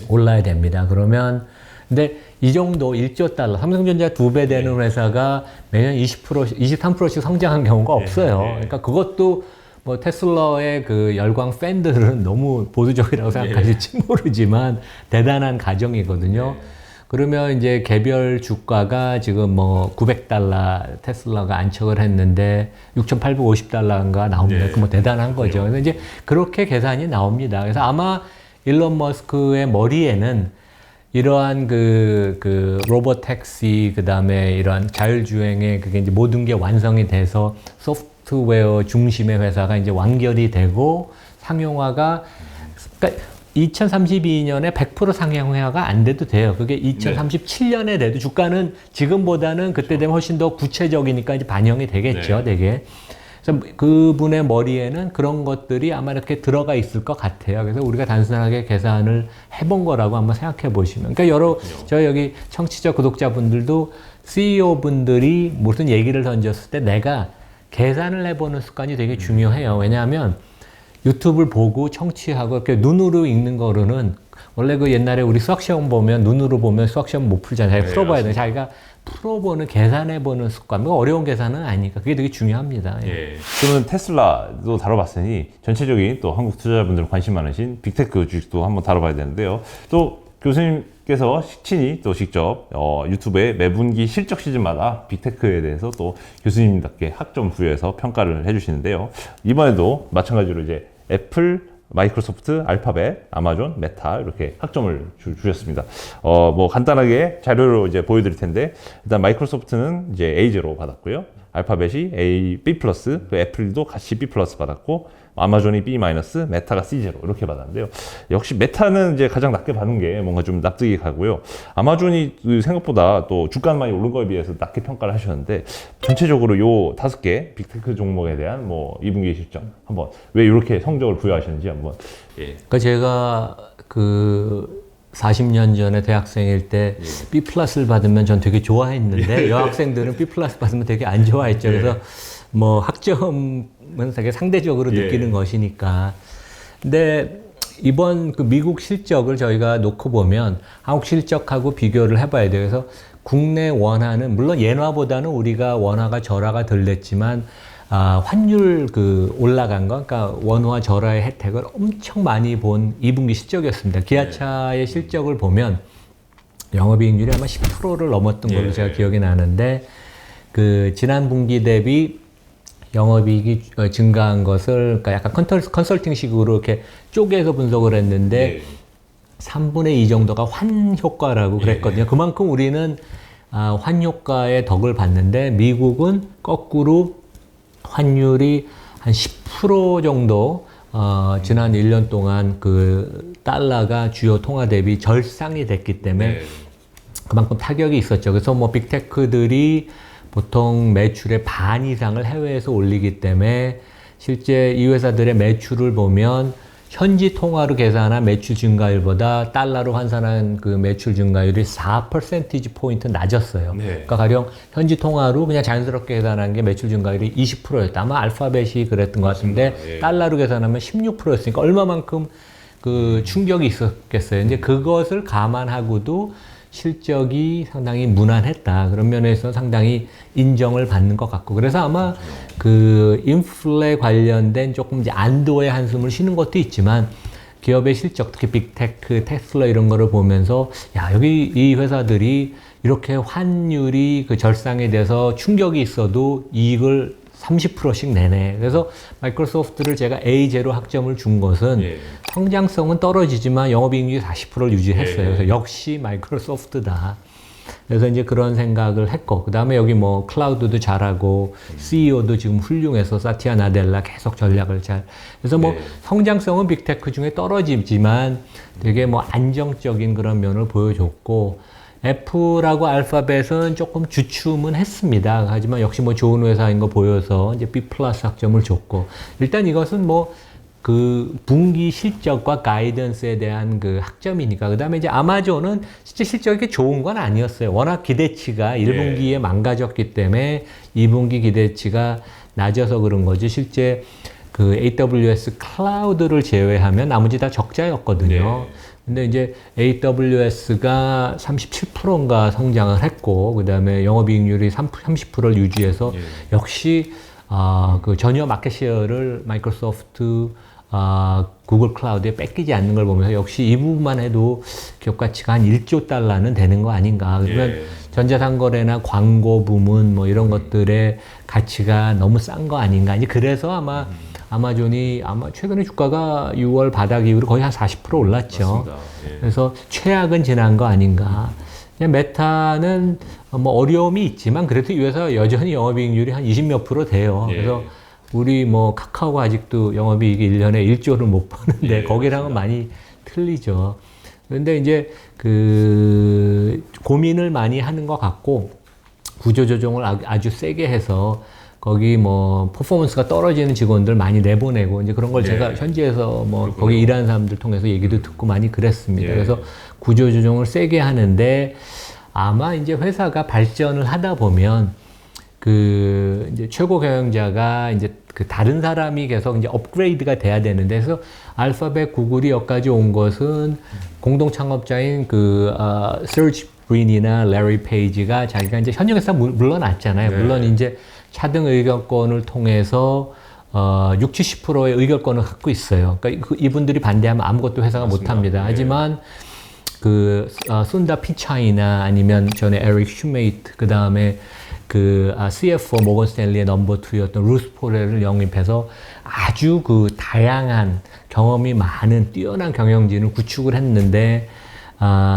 올라야 됩니다. 그러면 근데 이 정도 1조 달러, 삼성전자 2배 되는 회사가 매년 20%, 23%씩 성장한 경우가 없어요. 그러니까 그것도 뭐 테슬라의 그 열광 팬들은 너무 보수적이라고 생각하실지 모르지만 대단한 가정이거든요. 그러면 이제 개별 주가가 지금 뭐 900달러 테슬라가 안착을 했는데 6,850달러인가 나옵니다. 그 뭐 대단한 거죠. 그래서 이제 그렇게 계산이 나옵니다. 그래서 아마 일론 머스크의 머리에는 이러한 그 로봇 택시, 그 다음에 이러한 자율주행의 그게 이제 모든 게 완성이 돼서 소프트웨어 중심의 회사가 이제 완결이 되고 상용화가, 그러니까 2032년에 100% 상용화가 안 돼도 돼요. 그게 2037년에 돼도 주가는 지금보다는 그때 되면 훨씬 더 구체적이니까 이제 반영이 되겠죠, 되게. 그래서 그분의 머리에는 그런 것들이 아마 이렇게 들어가 있을 것 같아요. 그래서 우리가 단순하게 계산을 해본 거라고 한번 생각해 보시면. 그러니까 저희 여기 청취자 구독자분들도 CEO분들이 무슨 얘기를 던졌을 때 내가 계산을 해보는 습관이 되게 중요해요. 왜냐하면 유튜브를 보고 청취하고 이렇게 눈으로 읽는 거로는 원래 그 옛날에 우리 수학시험 보면 눈으로 보면 수학시험 못 풀잖아요. 풀어봐야 돼요. 자기가 풀어보는, 계산해보는 습관. 어려운 계산은 아니니까 그게 되게 중요합니다. 그러면 테슬라도 다뤄봤으니 전체적인 또 한국 투자자분들 관심 많으신 빅테크 주식도 한번 다뤄봐야 되는데요. 또 교수님께서 친히 또 직접 유튜브에 매분기 실적 시즌마다 빅테크에 대해서 또 교수님답게 학점 부여해서 평가를 해주시는데요. 이번에도 마찬가지로 이제 애플, 마이크로소프트, 알파벳, 아마존, 메타 이렇게 학점을 주셨습니다. 뭐 간단하게 자료로 이제 보여드릴 텐데, 일단 마이크로소프트는 이제 A0 받았고요. 알파벳이 B+, 애플도 같이 B+ 받았고, 아마존이 B-, 메타가 C0 이렇게 받았는데요. 역시 메타는 이제 가장 낮게 받은 게 뭔가 좀 납득이 가고요. 아마존이 생각보다 또 주가는 많이 오른 거에 비해서 낮게 평가를 하셨는데, 전체적으로 요 5개 빅테크 종목에 대한 뭐 2분기 실적 한번 왜 이렇게 성적을 부여하셨는지 한번. 그러니까 제가 그 40년 전에 대학생일 때 B+를 받으면 전 되게 좋아했는데 여학생들은 B+ 받으면 되게 안 좋아했죠. 그래서 뭐 학점은 되게 상대적으로 느끼는 것이니까. 근데 이번 그 미국 실적을 저희가 놓고 보면 한국 실적하고 비교를 해봐야 돼요. 그래서 국내 원화는 물론 엔화보다는 우리가 원화가 절하가 덜 됐지만 환율 그 올라간 거, 그러니까 원화 절하의 혜택을 엄청 많이 본 2분기 실적이었습니다. 기아차의 실적을 보면 영업이익률이 아마 10%를 넘었던 걸로 제가 기억이 나는데 그 지난 분기 대비 영업이익이 증가한 것을 그러니까 약간 컨설팅식으로 이렇게 쪼개서 분석을 했는데 3분의 2 정도가 환 효과라고 그랬거든요. 그만큼 우리는 환 효과의 덕을 봤는데 미국은 거꾸로 환율이 한 10% 정도 지난 1년 동안 그 달러가 주요 통화 대비 절상이 됐기 때문에 그만큼 타격이 있었죠. 그래서 뭐 빅테크들이 보통 매출의 반 이상을 해외에서 올리기 때문에 실제 이 회사들의 매출을 보면 현지 통화로 계산한 매출 증가율보다 달러로 환산한 그 매출 증가율이 4% 포인트 낮았어요. 그러니까 가령 현지 통화로 그냥 자연스럽게 계산한 게 매출 증가율이 20%였다. 아마 알파벳이 그랬던 것 같은데 달러로 계산하면 16%였으니까 얼마만큼 그 충격이 있었겠어요. 이제 그것을 감안하고도 실적이 상당히 무난했다. 그런 면에서 상당히 인정을 받는 것 같고. 그래서 아마 그 인플레 관련된 조금 이제 안도의 한숨을 쉬는 것도 있지만 기업의 실적, 특히 빅테크, 테슬라 이런 거를 보면서 야, 여기 이 회사들이 이렇게 환율이 그 절상에 대해서 충격이 있어도 이익을 30%씩 내네. 그래서 마이크로소프트를 제가 A0 학점을 준 것은 성장성은 떨어지지만 영업이익률이 40%를 유지했어요. 그래서 역시 마이크로소프트다. 그래서 이제 그런 생각을 했고, 그 다음에 여기 뭐 클라우드도 잘하고, CEO도 지금 훌륭해서 사티아 나델라 계속 전략을 잘. 그래서 뭐 성장성은 빅테크 중에 떨어지지만 되게 뭐 안정적인 그런 면을 보여줬고, 애플하고 알파벳은 조금 주춤은 했습니다. 하지만 역시 뭐 좋은 회사인 거 보여서 이제 B 플러스 학점을 줬고, 일단 이것은 뭐 그 분기 실적과 가이던스에 대한 그 학점이니까. 그 다음에 이제 아마존은 실제 실적이 좋은 건 아니었어요. 워낙 기대치가 1분기에 망가졌기 때문에 2분기 기대치가 낮아서 그런 거지. 실제 그 AWS 클라우드를 제외하면 나머지 다 적자였거든요. 근데 이제 AWS가 37%인가 성장을 했고, 그 다음에 영업이익률이 30%를 유지해서 역시 그 전혀 마켓시어를 마이크로소프트, 구글 클라우드에 뺏기지 않는 걸 보면서 역시 이 부분만 해도 기업 가치가 한 1조 달러는 되는 거 아닌가. 그러면 전자상거래나 광고 부문 뭐 이런 것들의 가치가 너무 싼 거 아닌가. 이제 그래서 아마 아마존이 아마 최근에 주가가 6월 바닥 이후로 거의 한 40% 올랐죠. 그래서 최악은 지난 거 아닌가. 그냥 메타는 뭐 어려움이 있지만 그래도 이 회사 여전히 영업이익률이 한 20몇 % 돼요. 그래서 우리 뭐 카카오가 아직도 영업이익이 1년에 1조를 못 버는데 거기랑은 많이 틀리죠. 그런데 이제 그 고민을 많이 하는 것 같고 구조조정을 아주 세게 해서 거기 뭐 퍼포먼스가 떨어지는 직원들 많이 내보내고 이제 그런 걸 제가 현지에서 뭐 그렇구나. 거기 일하는 사람들 통해서 얘기도 듣고 많이 그랬습니다. 그래서 구조조정을 세게 하는데 아마 이제 회사가 발전을 하다 보면 그 이제 최고 경영자가 이제 그 다른 사람이 계속 이제 업그레이드가 돼야 되는데 그래서 알파벳 구글이 여기까지 온 것은 공동 창업자인 그 서지 브린이나 레리 페이지가 자기가 이제 현역에서 물러났잖아요. 물론 이제 차등 의결권을 통해서 60~70%의 의결권을 갖고 있어요. 그러니까 이분들이 반대하면 아무것도 회사가 못합니다. 하지만 그 순다 피차이나 아니면 전에 에릭 슈메이트 그 다음에 그 CFO 모건 스탠리의 넘버 2였던 루스 포렐을 영입해서 아주 그 다양한 경험이 많은 뛰어난 경영진을 구축을 했는데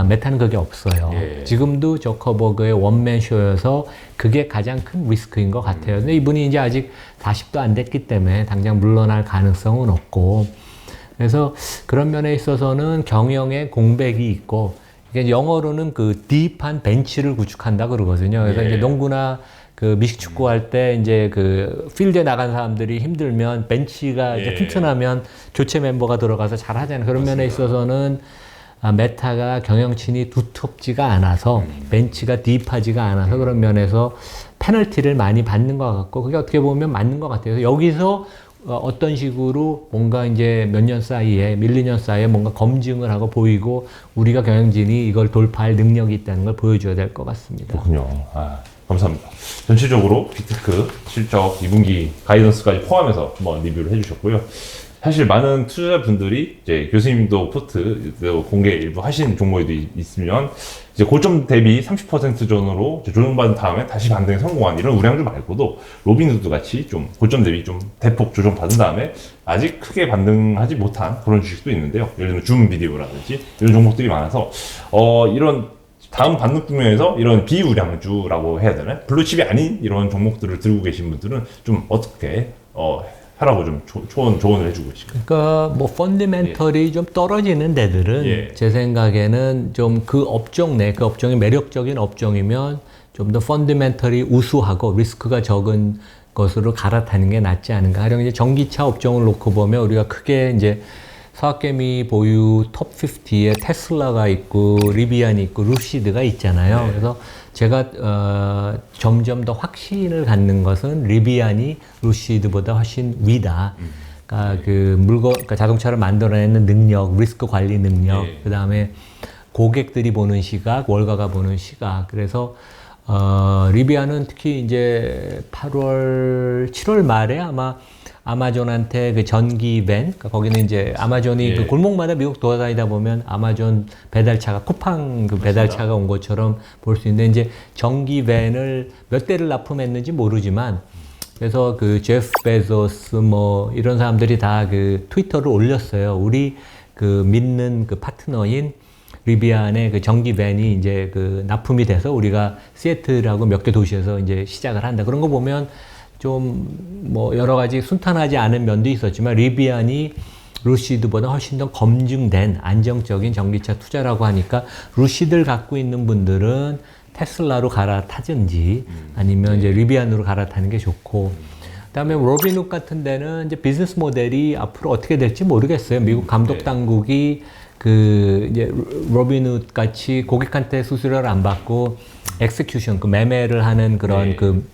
메타는 그게 없어요. 지금도 저커버그의 원맨 쇼여서 그게 가장 큰 리스크인 것 같아요. 근데 이분이 이제 아직 40도 안 됐기 때문에 당장 물러날 가능성은 없고 그래서 그런 면에 있어서는 경영에 공백이 있고 이게 영어로는 그 딥한 벤치를 구축한다 그러거든요. 그래서 이제 농구나 그 미식축구 할 때 이제 그 필드에 나간 사람들이 힘들면 벤치가 이제 튼튼하면 교체 멤버가 들어가서 잘 하잖아요. 그런 면에 있어서는 메타가 경영진이 두텁지가 않아서 벤치가 딥하지가 않아서 그런 면에서 페널티를 많이 받는 것 같고 그게 어떻게 보면 맞는 것 같아요. 여기서 어떤 식으로 뭔가 이제 몇 년 사이에, 1, 2년 사이에 뭔가 검증을 하고 보이고 우리가 경영진이 이걸 돌파할 능력이 있다는 걸 보여줘야 될 것 같습니다. 그렇군요. 감사합니다. 전체적으로 빅테크 실적 2분기 가이던스까지 포함해서 한번 리뷰를 해주셨고요. 사실 많은 투자자분들이 이제 교수님도 포트 공개 일부 하신 종목에도 있으면 이제 고점 대비 30% 전으로 조정받은 다음에 다시 반등에 성공한 이런 우량주 말고도 로빈후드 같이 좀 고점 대비 좀 대폭 조정받은 다음에 아직 크게 반등하지 못한 그런 주식도 있는데요. 예를 들면 줌 비디오라든지 이런 종목들이 많아서 이런 다음 반등 국면에서 이런 비우량주라고 해야 되나? 블루칩이 아닌 이런 종목들을 들고 계신 분들은 좀 어떻게 하라고 좀 조언을 해주고 계십니까? 그러니까 뭐 펀더멘털이 좀 떨어지는 데들은 제 생각에는 좀 그 업종 내, 그 업종이 매력적인 업종이면 좀 더 펀더멘털이 우수하고 리스크가 적은 것으로 갈아타는 게 낫지 않은가. 가령 이제 전기차 업종을 놓고 보면 우리가 크게 이제 서학개미 보유 톱 50에 테슬라가 있고 리비안이 있고 루시드가 있잖아요. 그래서 제가 점점 더 확신을 갖는 것은 리비안이 루시드보다 훨씬 위다. 그러니까 그러니까 자동차를 만들어내는 능력, 리스크 관리 능력, 그 다음에 고객들이 보는 시각, 월가가 보는 시각. 그래서 리비안은 특히 이제 7월 말에 아마 아마존한테 그 전기 밴, 그러니까 거기는 이제 아마존이 그 골목마다 미국 돌아다니다 보면 아마존 배달차가 쿠팡 그 배달차가 온 것처럼 볼 수 있는데 이제 전기 밴을 몇 대를 납품했는지 모르지만 그래서 그 제프 베조스 뭐 이런 사람들이 다 그 트위터를 올렸어요. 우리 그 믿는 그 파트너인 리비안의 그 전기 밴이 이제 그 납품이 돼서 우리가 시애틀하고 몇 개 도시에서 이제 시작을 한다. 그런 거 보면 좀 뭐 여러 가지 순탄하지 않은 면도 있었지만 리비안이 루시드보다 훨씬 더 검증된 안정적인 전기차 투자라고 하니까 루시드를 갖고 있는 분들은 테슬라로 갈아타든지 아니면 이제 리비안으로 갈아타는 게 좋고 그다음에 로빈훗 같은 데는 이제 비즈니스 모델이 앞으로 어떻게 될지 모르겠어요. 미국 감독 당국이 그 이제 로빈훗 같이 고객한테 수수료를 안 받고 엑스큐션 그 매매를 하는 그런 그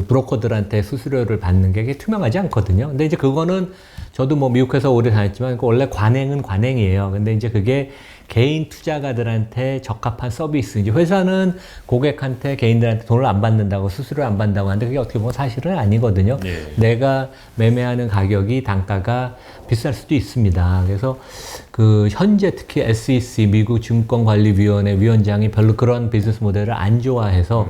브로커들한테 수수료를 받는 게 투명하지 않거든요. 근데 이제 그거는 저도 뭐 미국에서 오래 다녔지만 원래 관행은 관행이에요. 근데 이제 그게 개인 투자가들한테 적합한 서비스. 이제 회사는 고객한테 개인들한테 돈을 안 받는다고 수수료를 안 받는다고 하는데 그게 어떻게 보면 사실은 아니거든요. 내가 매매하는 가격이 단가가 비쌀 수도 있습니다. 그래서 그 현재 특히 SEC 미국 증권관리위원회 위원장이 별로 그런 비즈니스 모델을 안 좋아해서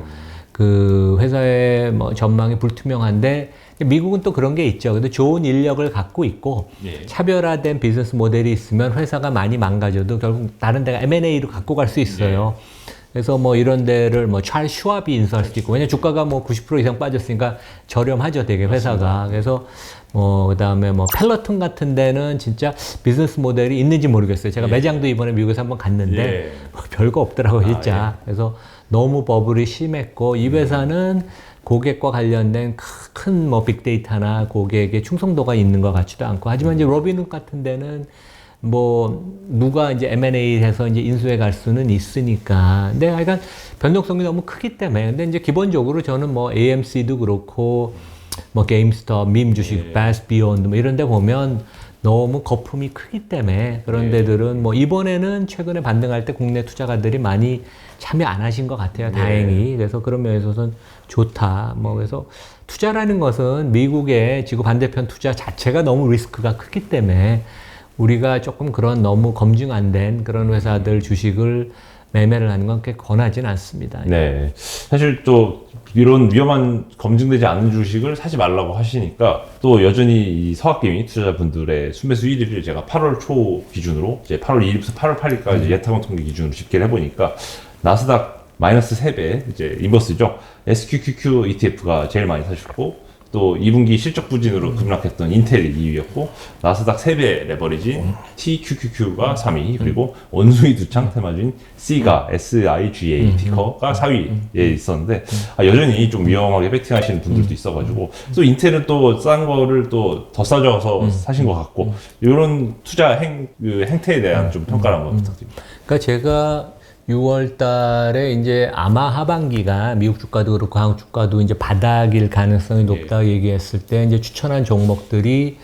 그 회사의 뭐 전망이 불투명한데 미국은 또 그런 게 있죠. 근데 좋은 인력을 갖고 있고 차별화된 비즈니스 모델이 있으면 회사가 많이 망가져도 결국 다른 데가 M&A로 갖고 갈 수 있어요. 그래서 뭐 이런 데를 뭐 찰스 슈왑이 인수할 수도 있고 왜냐면 주가가 뭐 90% 이상 빠졌으니까 저렴하죠, 되게 회사가. 그래서 뭐 그다음에 뭐 펠러톤 같은 데는 진짜 비즈니스 모델이 있는지 모르겠어요. 제가 매장도 이번에 미국에서 한번 갔는데 뭐 별거 없더라고요, 진짜. 그래서 너무 버블이 심했고 이 회사는 고객과 관련된 큰 뭐 빅데이터나 고객의 충성도가 있는 것 같지도 않고 하지만 이제 로빈훗 같은 데는 뭐 누가 이제 M&A 해서 이제 인수해 갈 수는 있으니까 근데 하여간 변동성이 너무 크기 때문에 근데 이제 기본적으로 저는 뭐 AMC도 그렇고 뭐 게임스톱, 밈 주식, 베스트 비욘드 뭐 이런 데 보면 너무 거품이 크기 때문에 그런 데들은 뭐 이번에는 최근에 반등할 때 국내 투자가들이 많이 참여 안 하신 것 같아요. 다행히. 그래서 그런 면에서는 좋다. 뭐 그래서 투자라는 것은 미국의 지구 반대편 투자 자체가 너무 리스크가 크기 때문에 우리가 조금 그런 너무 검증 안 된 그런 회사들 주식을 매매를 하는 건 그렇게 권하진 않습니다. 네. 사실 또 이런 위험한 검증되지 않은 주식을 사지 말라고 하시니까 또 여전히 이 서학개미 투자자분들의 순매수 1위를 제가 8월 초 기준으로 이제 8월 2일부터 8월 8일까지 예탁원 통계 기준으로 집계를 해보니까 나스닥 마이너스 3배 이제 인버스죠. SQQQ ETF가 제일 많이 사셨고 또 2분기 실적 부진으로 급락했던 인텔이 2위였고 나스닥 3배 레버리진 TQQQ가 3위 그리고 원숭이 두창 테마주인 C가 SIGA 티커가 4위에 있었는데 여전히 좀 위험하게 베팅하시는 분들도 있어가지고 또 인텔은 또 싼 거를 또 더 싸져서 사신 것 같고 이런 투자 행태에 대한 좀 평가를 한번 부탁드립니다. 그러니까 제가 6월 달에 이제 아마 하반기가 미국 주가도 그렇고 한국 주가도 이제 바닥일 가능성이 높다고 얘기했을 때 이제 추천한 종목들이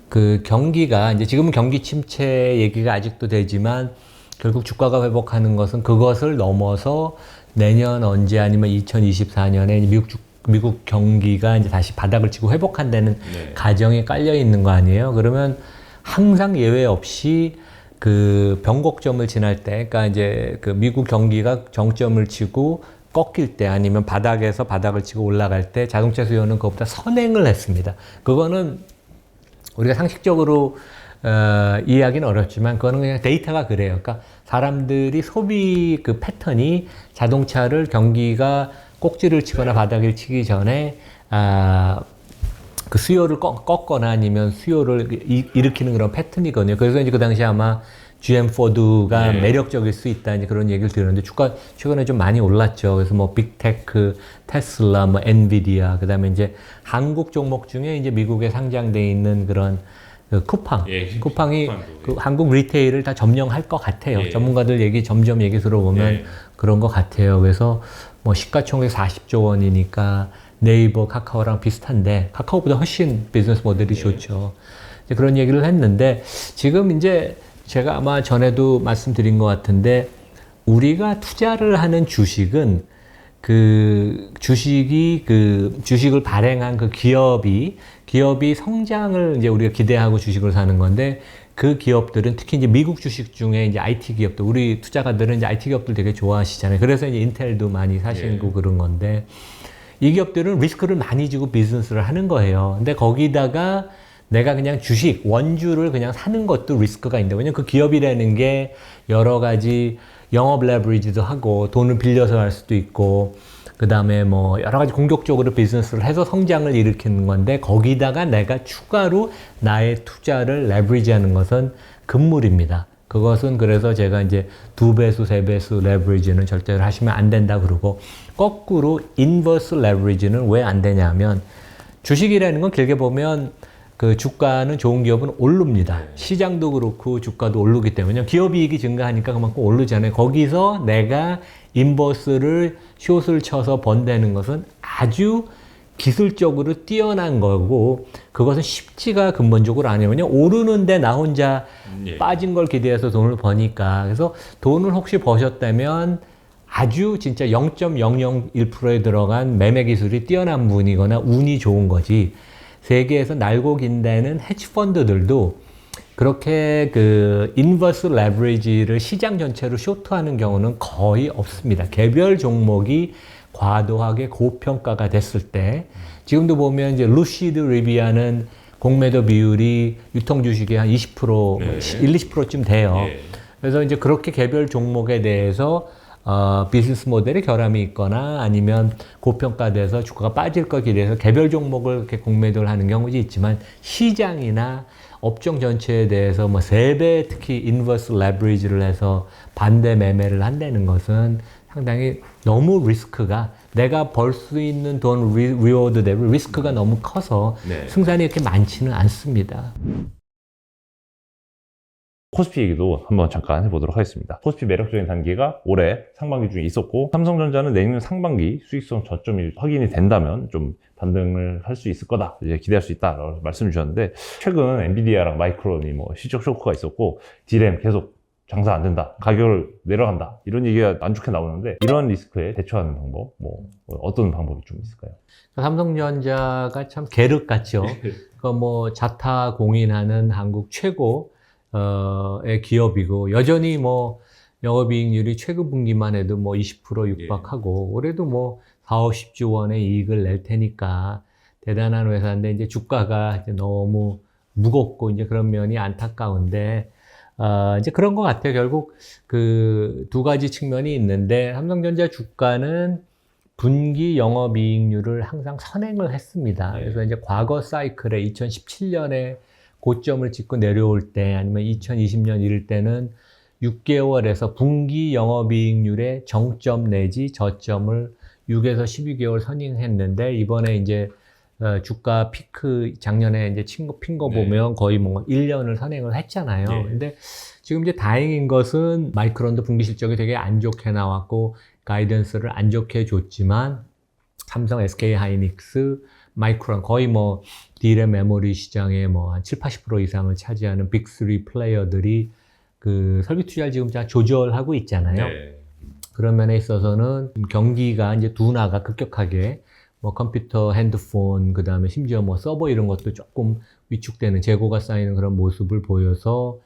그 경기가 이제 지금은 경기 침체 얘기가 아직도 되지만 결국 주가가 회복하는 것은 그것을 넘어서 내년 언제 아니면 2024년에 미국 경기가 이제 다시 바닥을 치고 회복한다는 가정에 깔려 있는 거 아니에요? 그러면 항상 예외 없이 그 변곡점을 지날 때, 그러니까 이제 그 미국 경기가 정점을 치고 꺾일 때 아니면 바닥에서 바닥을 치고 올라갈 때 자동차 수요는 그것보다 선행을 했습니다. 그거는 우리가 상식적으로 이해하기는 어렵지만 그거는 그냥 데이터가 그래요. 그러니까 사람들이 소비 그 패턴이 자동차를 경기가 꼭지를 치거나 바닥을 치기 전에 그 수요를 꺾거나 아니면 수요를 일으키는 그런 패턴이거든요. 그래서 이제 그 당시에 아마 GM 포드가 매력적일 수 있다 이제 그런 얘기를 들었는데 주가 최근에 좀 많이 올랐죠. 그래서 뭐 빅테크, 테슬라, 뭐 엔비디아, 그다음에 이제 한국 종목 중에 이제 미국에 상장돼 있는 그런 그 쿠팡, 쿠팡이 그 한국 리테일을 다 점령할 것 같아요. 전문가들 점점 얘기 들어보면 그런 것 같아요. 그래서 뭐 시가총액 40조 원이니까 네이버, 카카오랑 비슷한데 카카오보다 훨씬 비즈니스 모델이 좋죠. 이제 그런 얘기를 했는데 지금 이제 제가 아마 전에도 말씀드린 것 같은데 우리가 투자를 하는 주식은 그 주식을 발행한 그 기업이 성장을 이제 우리가 기대하고 주식을 사는 건데 그 기업들은 특히 이제 미국 주식 중에 이제 IT 기업들, 우리 투자가들은 이제 IT 기업들 되게 좋아하시잖아요. 그래서 이제 인텔도 많이 사시고 그런 건데 이 기업들은 리스크를 많이 지고 비즈니스를 하는 거예요. 근데 거기다가 내가 그냥 주식, 원주를 그냥 사는 것도 리스크가 있는데 왜냐면 그 기업이라는 게 여러 가지 영업 레버리지도 하고 돈을 빌려서 할 수도 있고 그 다음에 뭐 여러 가지 공격적으로 비즈니스를 해서 성장을 일으키는 건데 거기다가 내가 추가로 나의 투자를 레버리지 하는 것은 금물입니다. 그것은 그래서 제가 이제 2배수, 3배수 레버리지는 절대로 하시면 안 된다 그러고 거꾸로 인버스 레버리지는 왜 안 되냐면 주식이라는 건 길게 보면 그 주가는 좋은 기업은 오릅니다. 시장도 그렇고 주가도 오르기 때문에 기업이익이 증가하니까 그만큼 오르잖아요. 거기서 내가 인버스를 숏을 쳐서 번다는 것은 아주 기술적으로 뛰어난 거고 그것은 쉽지가 근본적으로 아니에요. 왜냐면 오르는데 나 혼자 빠진 걸 기대해서 돈을 버니까. 그래서 돈을 혹시 버셨다면 아주 진짜 0.001%에 들어간 매매 기술이 뛰어난 분이거나 운이 좋은 거지. 세계에서 날고 긴다는 헤지펀드들도 그렇게 그 인버스 레버리지를 시장 전체로 쇼트하는 경우는 거의 없습니다. 개별 종목이 과도하게 고평가가 됐을 때 지금도 보면 이제 루시드 리비아는 공매도 비율이 유통 주식의 한 20%, 20%쯤 돼요. 그래서 이제 그렇게 개별 종목에 대해서 비즈니스 모델에 결함이 있거나 아니면 고평가돼서 주가가 빠질 거 기대해서 개별 종목을 이렇게 공매도를 하는 경우도 있지만 시장이나 업종 전체에 대해서 뭐 3배 특히 인버스 레버리지를 해서 반대 매매를 한다는 것은 상당히 너무 리스크가 내가 벌 수 있는 돈 리워드 대비 리스크가 너무 커서 승산이 이렇게 많지는 않습니다. 코스피 얘기도 한번 잠깐 해보도록 하겠습니다. 코스피 매력적인 단계가 올해 상반기 중에 있었고 삼성전자는 내년 상반기 수익성 저점이 확인이 된다면 좀 반등을 할 수 있을 거다 이제 기대할 수 있다라고 말씀 주셨는데 최근 엔비디아랑 마이크론이 뭐 실적 쇼크가 있었고 디램 계속 장사 안 된다 가격을 내려간다 이런 얘기가 안 좋게 나오는데 이런 리스크에 대처하는 방법 뭐 어떤 방법이 좀 있을까요? 삼성전자가 참 계륵 같죠. 그 뭐 자타 공인하는 한국 최고 의 기업이고 여전히 뭐 영업이익률이 최근 분기만 해도 뭐 20% 육박하고 올해도 뭐 40-50조 원의 이익을 낼 테니까 대단한 회사인데 이제 주가가 이제 너무 무겁고 이제 그런 면이 안타까운데 이제 그런 것 같아요. 결국 그 두 가지 측면이 있는데 삼성전자 주가는 분기 영업이익률을 항상 선행을 했습니다. 그래서 이제 과거 사이클에 2017년에 고점을 찍고 내려올 때 아니면 2020년 이럴 때는 6개월에서 분기 영업이익률의 정점 내지 저점을 6에서 12개월 선행했는데 이번에 이제 주가 피크 작년에 이제 핀 거 네. 보면 거의 뭐 1년을 선행을 했잖아요. 예. 근데 지금 이제 다행인 것은 마이크론도 분기 실적이 되게 안 좋게 나왔고 가이던스를 안 좋게 줬지만 삼성, SK 하이닉스, 마이크론 거의 뭐 D램 메모리 시장의 뭐 한 7~80% 이상을 차지하는 빅3 플레이어들이 그 설비 투자를 지금 다 조절하고 있잖아요. 네. 그런 면에 있어서는 경기가 이제 둔화가 급격하게 뭐 컴퓨터, 핸드폰, 그 다음에 심지어 뭐 서버 이런 것도 조금 위축되는 재고가 쌓이는 그런 모습을 보여서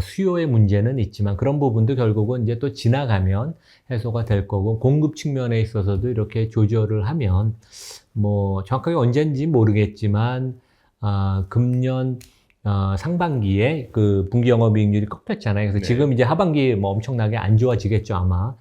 수요의 문제는 있지만 그런 부분도 결국은 이제 또 지나가면 해소가 될 거고 공급 측면에 있어서도 이렇게 조절을 하면 뭐 정확하게 언제인지 모르겠지만 금년 상반기에 그 분기 영업이익률이 꺾였잖아요. 그래서 네. 지금 이제 하반기 뭐 엄청나게 안 좋아지겠죠 아마.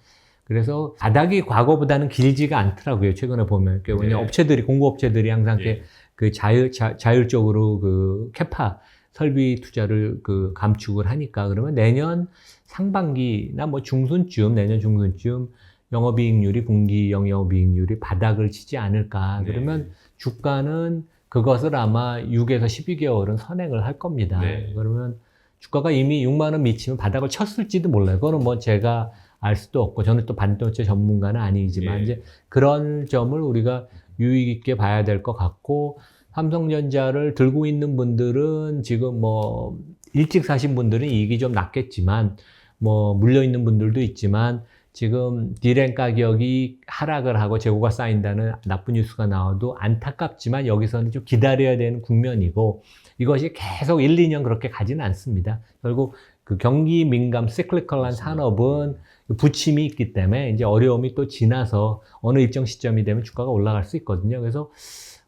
그래서 바닥이 과거보다는 길지가 않더라고요. 최근에 보면. 왜냐면 네. 업체들이 공급업체들이 항상 예. 이렇게 그 자율적으로 그 캐파 설비 투자를 그 감축을 하니까 그러면 내년 상반기나 뭐 내년 중순쯤 영업이익률이 분기 영업이익률이 바닥을 치지 않을까. 네. 그러면 주가는 그것을 아마 6에서 12개월은 선행을 할 겁니다. 네. 그러면 주가가 이미 6만 원 미치면 바닥을 쳤을지도 몰라요. 그거는 뭐 제가 알 수도 없고 저는 또 반도체 전문가는 아니지만 예. 이제 그런 점을 우리가 유의 있게 봐야 될 것 같고 삼성전자를 들고 있는 분들은 지금 뭐 일찍 사신 분들은 이익이 좀 낮겠지만 뭐 물려 있는 분들도 있지만 지금 D램 가격이 하락을 하고 재고가 쌓인다는 나쁜 뉴스가 나와도 안타깝지만 여기서는 좀 기다려야 되는 국면이고 이것이 계속 1, 2년 그렇게 가지는 않습니다. 결국 그 경기 민감 시클리컬한 산업은 부침이 있기 때문에 이제 어려움이 또 지나서 어느 일정 시점이 되면 주가가 올라갈 수 있거든요. 그래서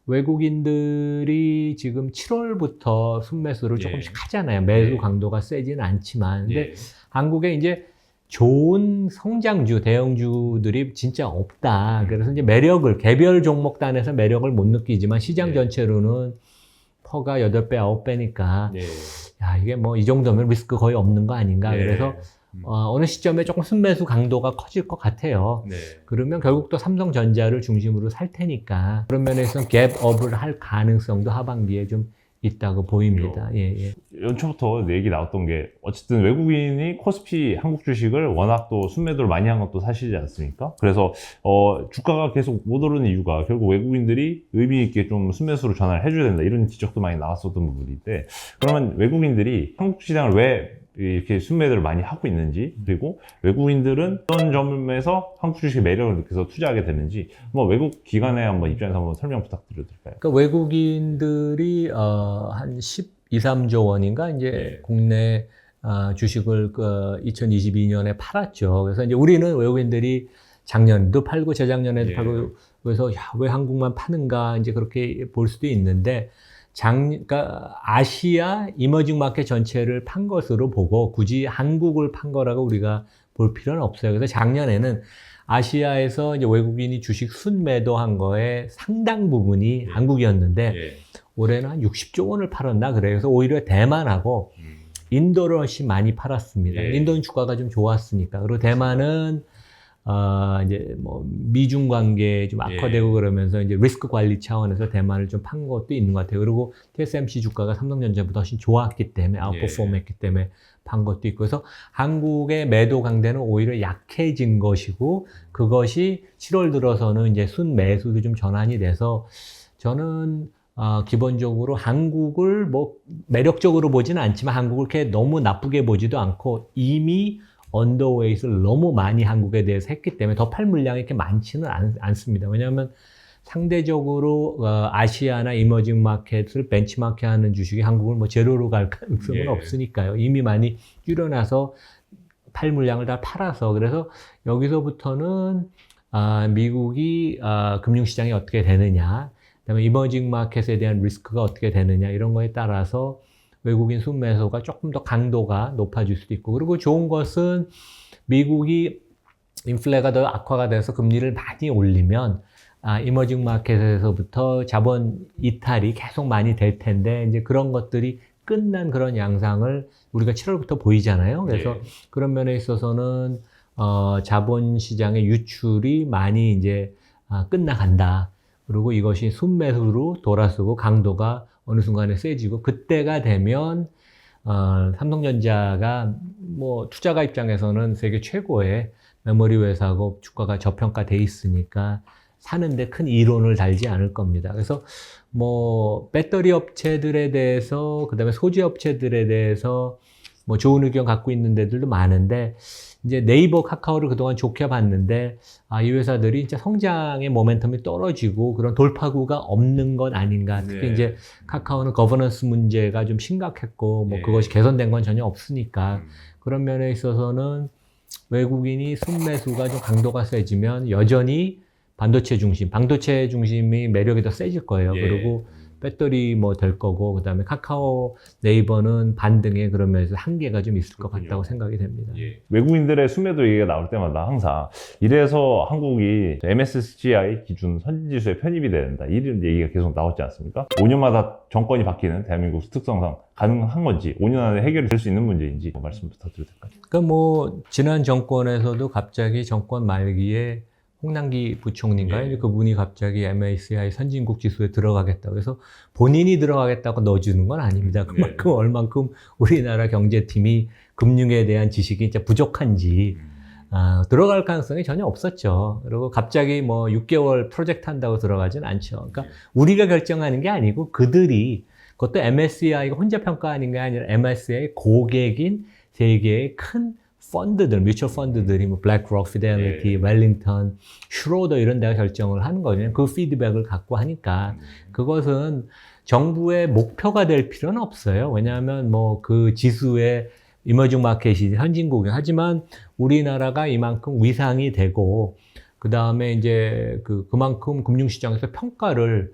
외국인들이 지금 7월부터 순매수를 예. 조금씩 하잖아요. 매수 예. 강도가 세지는 않지만. 근데 예. 한국에 이제 좋은 성장주, 대형주들이 진짜 없다. 그래서 이제 매력을, 개별 종목 단에서 매력을 못 느끼지만 시장 예. 전체로는 퍼가 8배, 9배니까 예. 야, 이게 뭐 이 정도면 리스크 거의 없는 거 아닌가. 예. 그래서 어느 시점에 조금 순매수 강도가 커질 것 같아요. 네. 그러면 결국 또 삼성전자를 중심으로 살 테니까 그런 면에서는 갭업을 할 가능성도 하반기에 좀 있다고 보입니다. 예, 예. 연초부터 얘기 나왔던 게 어쨌든 외국인이 코스피 한국 주식을 워낙 또 순매도를 많이 한 것도 사실이지 않습니까? 그래서 주가가 계속 못 오르는 이유가 결국 외국인들이 의미 있게 좀 순매수로 전환을 해줘야 된다 이런 지적도 많이 나왔었던 부분인데 그러면 외국인들이 한국 시장을 왜 이렇게 순매도를 많이 하고 있는지 그리고 외국인들은 어떤 점에서 한국 주식의 매력을 느껴서 투자하게 되는지 뭐 외국 기관의 한번 입장에서 한번 설명 부탁드려도 될까요? 그러니까 외국인들이 한 12, 3조 원인가 이제 네. 국내 주식을 2022년에 팔았죠. 그래서 이제 우리는 외국인들이 작년도 팔고 재작년에도 예. 팔고 그래서 야, 왜 한국만 파는가 이제 그렇게 볼 수도 있는데 그러니까 아시아 이머징 마켓 전체를 판 것으로 보고 굳이 한국을 판 거라고 우리가 볼 필요는 없어요. 그래서 작년에는 아시아에서 이제 외국인이 주식 순매도한 거에 상당 부분이 한국이었는데 예. 올해는 한 60조 원을 팔았나 그래요. 그래서 오히려 대만하고 인도를 훨씬 많이 팔았습니다. 예. 인도는 주가가 좀 좋았으니까. 그리고 대만은 이제 뭐 미중 관계 좀 악화되고 그러면서 이제 리스크 관리 차원에서 대만을 좀 판 것도 있는 것 같아요. 그리고 TSMC 주가가 삼성전자보다 훨씬 좋았기 때문에 아웃퍼폼했기 때문에 판 것도 있고 그래서 한국의 매도 강대는 오히려 약해진 것이고 그것이 7월 들어서는 이제 순매수도 좀 전환이 돼서 저는 기본적으로 한국을 뭐 매력적으로 보지는 않지만 한국을 이렇게 너무 나쁘게 보지도 않고 이미 언더웨이트를 너무 많이 한국에 대해서 했기 때문에 더 팔 물량이 이렇게 많지는 않습니다. 왜냐하면 상대적으로 아시아나 이머징 마켓을 벤치마크하는 주식이 한국을 뭐 제로로 갈 가능성은 없으니까요. 이미 많이 줄여놔서 팔 물량을 다 팔아서 그래서 여기서부터는 미국이 금융시장이 어떻게 되느냐 그다음에 이머징 마켓에 대한 리스크가 어떻게 되느냐 이런 거에 따라서 외국인 순매수가 조금 더 강도가 높아질 수도 있고 그리고 좋은 것은 미국이 인플레가 더 악화가 돼서 금리를 많이 올리면 이머징 마켓에서부터 자본 이탈이 계속 많이 될 텐데 이제 그런 것들이 끝난 그런 양상을 우리가 7월부터 보이잖아요. 그래서 그런 면에 있어서는 자본 시장의 유출이 많이 이제 끝나간다. 그리고 이것이 순매수로 돌아서고 강도가 어느 순간에 세지고 그때가 되면 삼성전자가 뭐 투자가 입장에서는 세계 최고의 메모리 회사고 주가가 저평가돼 있으니까 사는데 큰 이론을 달지 않을 겁니다. 그래서 뭐 배터리 업체들에 대해서 그다음에 소재 업체들에 대해서 뭐 좋은 의견 갖고 있는 데들도 많은데 이제 네이버, 카카오를 그동안 좋게 봤는데 이 회사들이 진짜 성장의 모멘텀이 떨어지고 그런 돌파구가 없는 건 아닌가. 특히 네. 이제 카카오는 거버넌스 문제가 좀 심각했고 뭐 네. 그것이 개선된 건 전혀 없으니까 그런 면에 있어서는 외국인이 순매수가 좀 강도가 세지면 여전히 반도체 중심이 매력이 더 세질 거예요. 예. 그리고 배터리 뭐 될 거고 그다음에 카카오, 네이버는 반등에 그런 면에서 한계가 좀 있을 것 그렇군요. 같다고 생각이 됩니다. 예. 외국인들의 순매도 얘기가 나올 때마다 항상 이래서 한국이 MSCI 기준 선진지수에 편입이 된다 이런 얘기가 계속 나오지 않습니까? 5년마다 정권이 바뀌는 대한민국 특성상 가능한 건지 5년 안에 해결이 될 수 있는 문제인지 말씀 부탁드려도 될까요? 그러니까 뭐 지난 정권에서도 갑자기 정권 말기에 홍남기 부총리인가요? 예. 그분이 갑자기 MSCI 선진국 지수에 들어가겠다고 해서 본인이 들어가겠다고 넣어주는 건 아닙니다. 그만큼 얼만큼 우리나라 경제팀이 금융에 대한 지식이 진짜 부족한지 들어갈 가능성이 전혀 없었죠. 그리고 갑자기 뭐 6개월 프로젝트 한다고 들어가진 않죠. 그러니까 우리가 결정하는 게 아니고 그들이 그것도 MSCI가 혼자 평가하는 게 아니라 MSCI 고객인 세계의 큰 펀드들, 뮤추얼 펀드들이 뭐 블랙록, 피델리티, 웰링턴, 슈로더 이런 데가 결정을 하는 거거든요. 그 피드백을 갖고 하니까 그것은 정부의 목표가 될 필요는 없어요. 왜냐하면 뭐 그 지수의 이머징 마켓이 선진국이 하지만 우리나라가 이만큼 위상이 되고 그 다음에 이제 그만큼 금융시장에서 평가를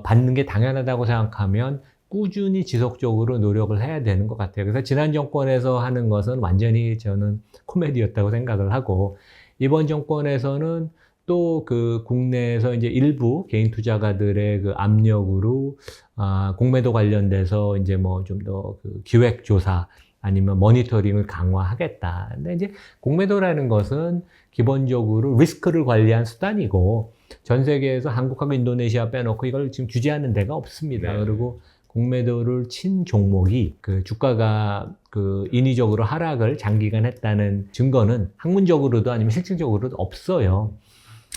받는 게 당연하다고 생각하면 꾸준히 지속적으로 노력을 해야 되는 것 같아요. 그래서 지난 정권에서 하는 것은 완전히 저는 코미디였다고 생각을 하고 이번 정권에서는 또 그 국내에서 이제 일부 개인 투자가들의 그 압력으로 공매도 관련돼서 이제 뭐 좀 더 그 기획 조사 아니면 모니터링을 강화하겠다. 근데 이제 공매도라는 것은 기본적으로 리스크를 관리한 수단이고 전 세계에서 한국하고 인도네시아 빼놓고 이걸 지금 규제하는 데가 없습니다. 네. 그리고 공매도를 친 종목이 그 주가가 그 인위적으로 하락을 장기간 했다는 증거는 학문적으로도 아니면 실증적으로도 없어요.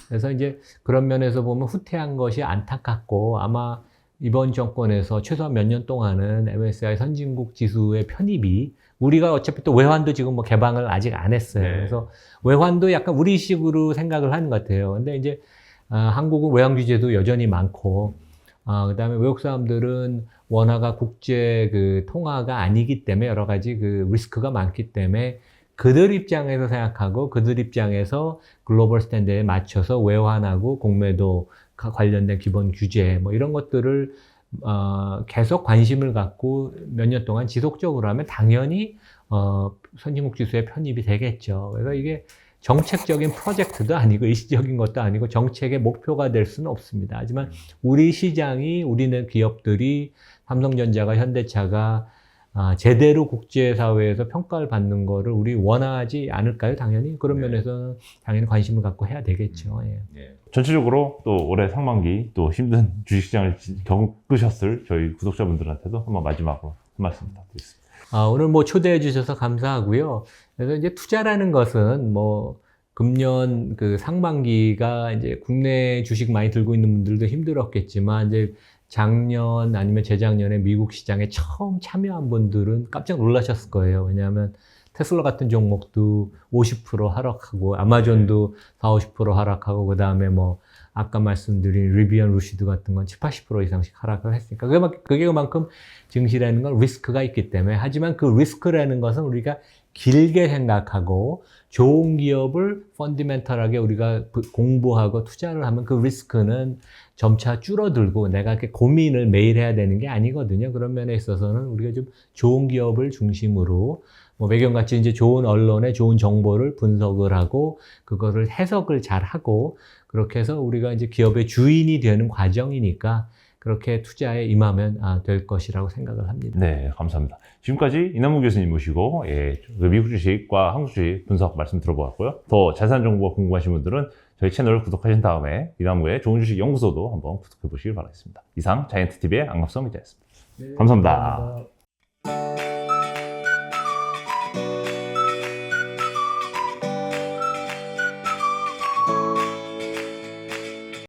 그래서 이제 그런 면에서 보면 후퇴한 것이 안타깝고 아마 이번 정권에서 최소한 몇 년 동안은 MSCI 선진국 지수의 편입이 우리가 어차피 또 외환도 지금 뭐 개방을 아직 안 했어요. 네. 그래서 외환도 약간 우리식으로 생각을 하는 것 같아요. 근데 이제 한국은 외환 규제도 여전히 많고 그다음에 외국 사람들은 원화가 국제 그 통화가 아니기 때문에 여러 가지 그 리스크가 많기 때문에 그들 입장에서 생각하고 그들 입장에서 글로벌 스탠드에 맞춰서 외환하고 공매도 관련된 기본 규제 뭐 이런 것들을 계속 관심을 갖고 몇 년 동안 지속적으로 하면 당연히 선진국 지수에 편입이 되겠죠. 그래서 이게 정책적인 프로젝트도 아니고 일시적인 것도 아니고 정책의 목표가 될 수는 없습니다. 하지만 우리 시장이 우리는 기업들이 삼성전자가 현대차가 제대로 국제사회에서 평가를 받는 거를 우리 원하지 않을까요? 당연히 그런 면에서는 당연히 관심을 갖고 해야 되겠죠. 예. 전체적으로 또 올해 상반기 또 힘든 주식시장을 겪으셨을 저희 구독자분들한테도 한번 마지막으로 한 말씀 부탁드리겠습니다. 오늘 뭐 초대해 주셔서 감사하고요. 그래서 이제 투자라는 것은 뭐 금년 그 상반기가 이제 국내 주식 많이 들고 있는 분들도 힘들었겠지만 이제 작년 아니면 재작년에 미국 시장에 처음 참여한 분들은 깜짝 놀라셨을 거예요. 왜냐하면 테슬라 같은 종목도 50% 하락하고 아마존도 40~50% 하락하고 그 다음에 뭐 아까 말씀드린 리비언 루시드 같은 건 70~80% 이상씩 하락을 했으니까 그게 그만큼 증시라는 건 리스크가 있기 때문에 하지만 그 리스크라는 것은 우리가 길게 생각하고 좋은 기업을 펀디멘탈하게 우리가 공부하고 투자를 하면 그 리스크는 점차 줄어들고 내가 이렇게 고민을 매일 해야 되는 게 아니거든요. 그런 면에 있어서는 우리가 좀 좋은 기업을 중심으로 뭐 매경같이 이제 좋은 언론에 좋은 정보를 분석을 하고 그거를 해석을 잘 하고 그렇게 해서 우리가 이제 기업의 주인이 되는 과정이니까 그렇게 투자에 임하면 될 것이라고 생각을 합니다. 네, 감사합니다. 지금까지 이남무 교수님 모시고 미국 주식과 한국 주식 분석 말씀 들어보았고요. 더 자세한 정보가 궁금하신 분들은 저희 채널을 구독하신 다음에 이나무의 좋은 주식 연구소도 한번 구독해 보시길 바라겠습니다. 이상 자이언트TV의 안갑성 기자였습니다. 감사합니다. 감사합니다.